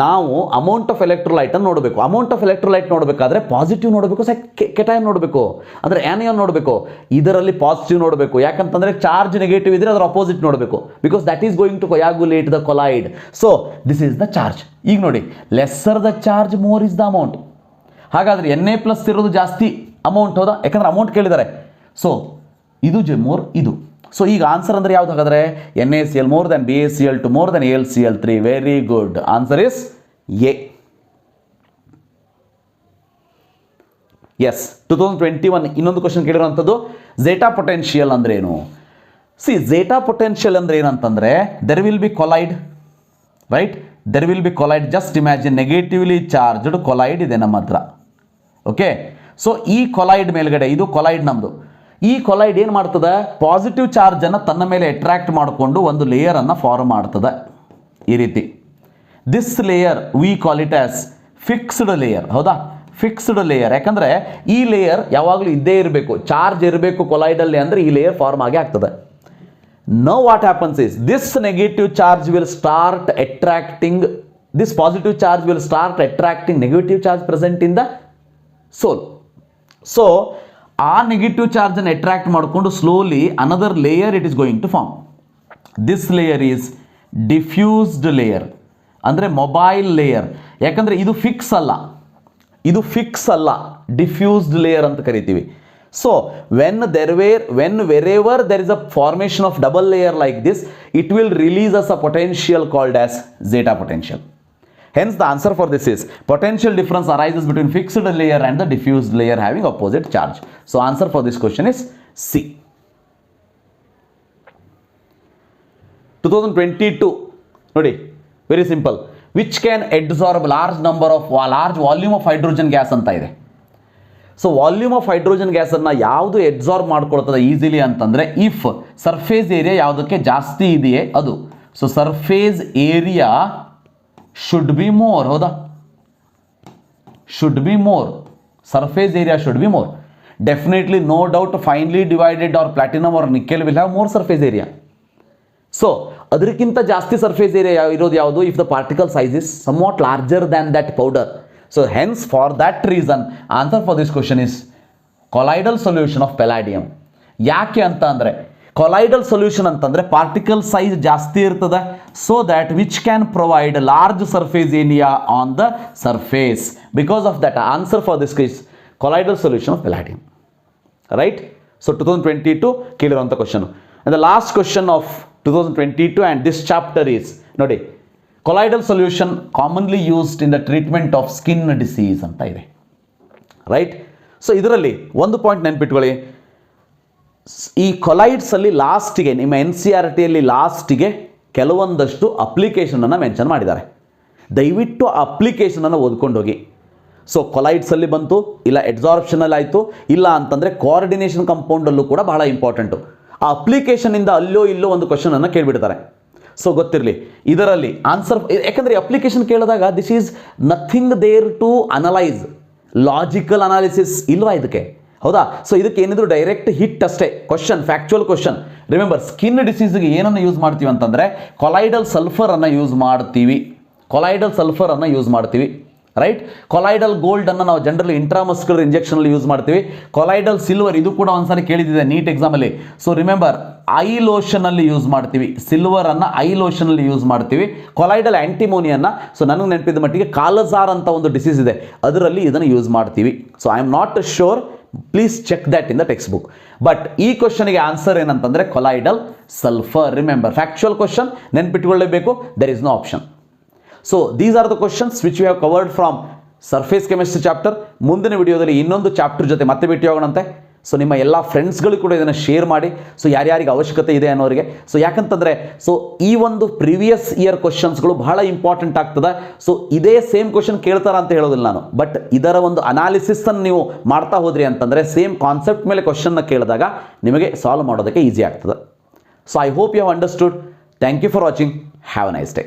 ನಾವು ಅಮೌಂಟ್ ಆಫ್ ಎಲೆಕ್ಟ್ರೋಲೈಟನ್ನು ನೋಡಬೇಕು. ಅಮೌಂಟ್ ಆಫ್ ಎಲೆಕ್ಟ್ರೋಲೈಟ್ ನೋಡಬೇಕಾದ್ರೆ ಪಾಸಿಟಿವ್ ನೋಡಬೇಕು, ಕೆಟೈನ್ ನೋಡಬೇಕು, ಅಂದರೆ ಆನಿಯಾನ್ ನೋಡಬೇಕು. ಇದರಲ್ಲಿ ಪಾಸಿಟಿವ್ ನೋಡಬೇಕು. ಯಾಕಂತಂದರೆ ಚಾರ್ಜ್ ನೆಗೆಟಿವ್ ಇದ್ದರೆ ಅದರ ಅಪೋಸಿಟ್ ನೋಡಬೇಕು. Because that is going to coagulate the colloid. So this is the charge. ಈಗ ನೋಡಿ, lesser the charge more is the amount. ಹಾಗಾದರೆ Na+ ಇರೋದು ಜಾಸ್ತಿ ಅಮೌಂಟ್. ಹೌದಾ? ಯಾಕಂದರೆ ಅಮೌಂಟ್ ಕೇಳಿದ್ದಾರೆ. ಸೊ ಇದು ಮೋರ್ ಇದು. ಸೊ ಈಗ ಆನ್ಸರ್ ಅಂದರೆ ಯಾವ್ದು ಹಾಗಾದರೆ? NaCl more than BaCl2 more than AlCl3. Very good. Answer is A. Yes. 2021 ಇನ್ನೊಂದು ಕ್ವಶನ್ ಕೇಳಿರುವಂಥದ್ದು, ಝೇಟಾ ಪೊಟೆನ್ಷಿಯಲ್ ಅಂದ್ರೆ ಏನು? ಝೇಟಾ ಪೊಟೆನ್ಷಿಯಲ್ ಅಂದ್ರೆ ಏನಂತಂದರೆ there will be collide, right? There will be collide. Just imagine negatively charged collide ಇದೆ ನಮ್ಮ ಹತ್ರ. ಓಕೆ, ಸೊ ಈ collide ಮೇಲ್ಗಡೆ ಇದು ಕೊಲೈಡ್ ನಮ್ಮದು. ಈ ಕೊಲೈಡ್ ಏನು ಮಾಡ್ತದೆ? ಪಾಸಿಟಿವ್ ಚಾರ್ಜನ್ನು ತನ್ನ ಮೇಲೆ ಅಟ್ರಾಕ್ಟ್ ಮಾಡಿಕೊಂಡು ಒಂದು ಲೇಯರನ್ನು ಫಾರ್ಮ್ ಮಾಡ್ತದೆ ಈ ರೀತಿ. This layer we call it as fixed layer. ಹೌದಾ? Fixed layer. ಯಾಕಂದರೆ ಈ ಲೇಯರ್ ಯಾವಾಗಲೂ ಇದ್ದೇ ಇರಬೇಕು, ಚಾರ್ಜ್ ಇರಬೇಕು ಕೊಲೈಡಲ್ಲಿ, ಅಂದರೆ ಈ ಲೇಯರ್ ಫಾರ್ಮ್ ಆಗೇ ಆಗ್ತದೆ. Now what happens is this negative charge will start attracting, this positive charge will start attracting negative charge present in the sol. So ಆ ನೆಗೆಟಿವ್ ಚಾರ್ಜನ್ನು ಅಟ್ರಾಕ್ಟ್ ಮಾಡಿಕೊಂಡು slowly another layer it is going to form. This layer is diffused layer, ಅಂದರೆ mobile layer. ಯಾಕಂದರೆ ಇದು fix ಅಲ್ಲ, diffused layer ಅಂತ ಕರಿತೀವಿ. So wherever there is a formation of double layer like this, it will release us a potential called as zeta potential. Hence the answer for this is potential difference arises between fixed layer and the diffused layer having opposite charge. So answer for this question is C. 2022 ನೋಡಿ, very simple. Which can absorb large volume of hydrogen gas ಅಂತ ಇದೆ. So volume of hydrogen ಗ್ಯಾಸನ್ನು ಯಾವುದು absorb ಮಾಡ್ಕೊಳ್ತದೆ easily ಅಂತಂದರೆ if surface area ಯಾವುದಕ್ಕೆ ಜಾಸ್ತಿ ಇದೆಯೇ ಅದು. So surface area should be more. ಹೌದಾ? Should be more. Surface area should be more. Definitely, no doubt, finely divided or platinum or nickel will have more surface area. So ಅದಕ್ಕಿಂತ ಜಾಸ್ತಿ surface area ಇರೋದು ಯಾವುದು? If the particle size is somewhat larger than that powder. So hence for that reason answer for this question is colloidal solution of palladium. ಯಾಕೆ ಅಂತ ಅಂದರೆ colloidal solution ಅಂತಂದರೆ particle size ಜಾಸ್ತಿ ಇರ್ತದೆ, so that which can provide large surface area on the surface. Because of that answer for this is colloidal solution of palladium. Right? So 2022 ಕೇಳಿರುವಂಥ question. And the last question of 2022 and this chapter is, ನೋಡಿ, colloidal solution commonly used in the treatment of skin disease ಅಂತ ಇದೆ. Right? So ಇದರಲ್ಲಿ ಒಂದು point ನೆನ್ಪಿಟ್ಕೊಳ್ಳಿ, ಈ ಕೊಲೈಡ್ಸಲ್ಲಿ ಲಾಸ್ಟಿಗೆ ನಿಮ್ಮ NCERTಯಲ್ಲಿ ಲಾಸ್ಟಿಗೆ ಕೆಲವೊಂದಷ್ಟು ಅಪ್ಲಿಕೇಶನನ್ನು ಮೆನ್ಷನ್ ಮಾಡಿದ್ದಾರೆ. ದಯವಿಟ್ಟು ಆ ಅಪ್ಲಿಕೇಶನನ್ನು ಓದ್ಕೊಂಡು ಹೋಗಿ. ಸೊ ಕೊಲೈಡ್ಸಲ್ಲಿ ಬಂತು, ಇಲ್ಲ ಎಡ್ಸಾರ್ಪ್ಷನಲ್ಲಿ ಆಯಿತು, ಇಲ್ಲ ಅಂತಂದರೆ ಕೋಆರ್ಡಿನೇಷನ್ ಕಂಪೌಂಡಲ್ಲೂ ಕೂಡ ಬಹಳ ಇಂಪಾರ್ಟೆಂಟು. ಆ ಅಪ್ಲಿಕೇಶನಿಂದ ಅಲ್ಲೋ ಇಲ್ಲೋ ಒಂದು ಕ್ವಶನನ್ನು ಕೇಳಿಬಿಡ್ತಾರೆ. ಸೊ ಗೊತ್ತಿರಲಿ ಇದರಲ್ಲಿ ಆನ್ಸರ್, ಯಾಕಂದರೆ ಅಪ್ಲಿಕೇಶನ್ ಕೇಳಿದಾಗ this is nothing there to analyse, logical analysis ಇಲ್ವಾ ಇದಕ್ಕೆ? ಹೌದಾ? ಸೊ ಇದಕ್ಕೆ ಏನಿದ್ರು ಡೈರೆಕ್ಟ್ ಹಿಟ್ ಅಷ್ಟೇ, question, factual question. Remember, skin ಡಿಸೀಸ್ಗೆ ಏನನ್ನು ಯೂಸ್ ಮಾಡ್ತೀವಿ ಅಂತಂದರೆ ಕೊಲೈಡಲ್ ಸಲ್ಫರನ್ನು ಯೂಸ್ ಮಾಡ್ತೀವಿ. ಕೊಲೈಡಲ್ ಸಲ್ಫರನ್ನು ಯೂಸ್ ಮಾಡ್ತೀವಿ. ರೈಟ್? ಕೊಲೈಡಲ್ ಗೋಲ್ಡನ್ನು ನಾವು ಜನರಲಿ ಇಂಟ್ರಾಮಸ್ಕ್ಯುಲರ್ ಇಂಜೆಕ್ಷನಲ್ಲಿ ಯೂಸ್ ಮಾಡ್ತೀವಿ. ಕೊಲೈಡಲ್ ಸಿಲ್ವರ್, ಇದು ಕೂಡ ಒಂದ್ಸಾರಿ ಕೇಳಿದ್ದಿದೆ ನೀಟ್ ಎಕ್ಸಾಮಲ್ಲಿ. ಸೊ ರಿಮೆಂಬರ್, ಐ ಲೋಷನಲ್ಲಿ ಯೂಸ್ ಮಾಡ್ತೀವಿ. ಸಿಲ್ವರನ್ನು ಐ ಲೋಷನಲ್ಲಿ ಯೂಸ್ ಮಾಡ್ತೀವಿ. ಕೊಲೈಡಲ್ ಆ್ಯಂಟಿಮೋನಿಯನ್ನು, ಸೊ ನನಗೆ ನೆನಪಿದ ಮಟ್ಟಿಗೆ ಕಾಲಜಾರ್ ಅಂತ ಒಂದು ಡಿಸೀಸ್ ಇದೆ, ಅದರಲ್ಲಿ ಇದನ್ನು ಯೂಸ್ ಮಾಡ್ತೀವಿ. So I am not sure, please check that in the text book. But ಈ ಕ್ವಶನ್ಗೆ ಆನ್ಸರ್ ಏನಂತಂದರೆ colloidal sulphur. Remember, factual question, ನೆನ್ಪಿಟ್ಕೊಳ್ಳೇಬೇಕು, there is no option. So these are the questions which we have covered from surface chemistry chapter. ಮುಂದಿನ ವಿಡಿಯೋದಲ್ಲಿ ಇನ್ನೊಂದು chapter ಜೊತೆ ಮತ್ತೆ ಭೇಟಿ ಹೋಗೋಣಂತೆ. ಸೊ ನಿಮ್ಮ ಎಲ್ಲ ಫ್ರೆಂಡ್ಸ್ಗಳು ಕೂಡ ಇದನ್ನು ಶೇರ್ ಮಾಡಿ, ಸೊ ಯಾರ್ಯಾರಿಗೆ ಅವಶ್ಯಕತೆ ಇದೆ ಅನ್ನೋರಿಗೆ. ಸೊ ಯಾಕಂತಂದರೆ ಸೊ ಈ ಒಂದು ಪ್ರೀವಿಯಸ್ ಇಯರ್ ಕ್ವಶನ್ಸ್ಗಳು ಬಹಳ ಇಂಪಾರ್ಟೆಂಟ್ ಆಗ್ತದೆ. ಸೊ ಇದೇ ಸೇಮ್ ಕ್ವಶನ್ ಕೇಳ್ತಾರ ಅಂತ ಹೇಳೋದಿಲ್ಲ ನಾನು, ಬಟ್ ಇದರ ಒಂದು ಅನಾಲಿಸಿಸನ್ನು ನೀವು ಮಾಡ್ತಾ ಹೋದ್ರಿ ಅಂತಂದರೆ ಸೇಮ್ ಕಾನ್ಸೆಪ್ಟ್ ಮೇಲೆ ಕ್ವಶನ್ನ ಕೇಳಿದಾಗ ನಿಮಗೆ ಸಾಲ್ವ್ ಮಾಡೋದಕ್ಕೆ ಈಸಿ ಆಗ್ತದೆ. So I hope you have understood. Thank you for watching. Have a nice day.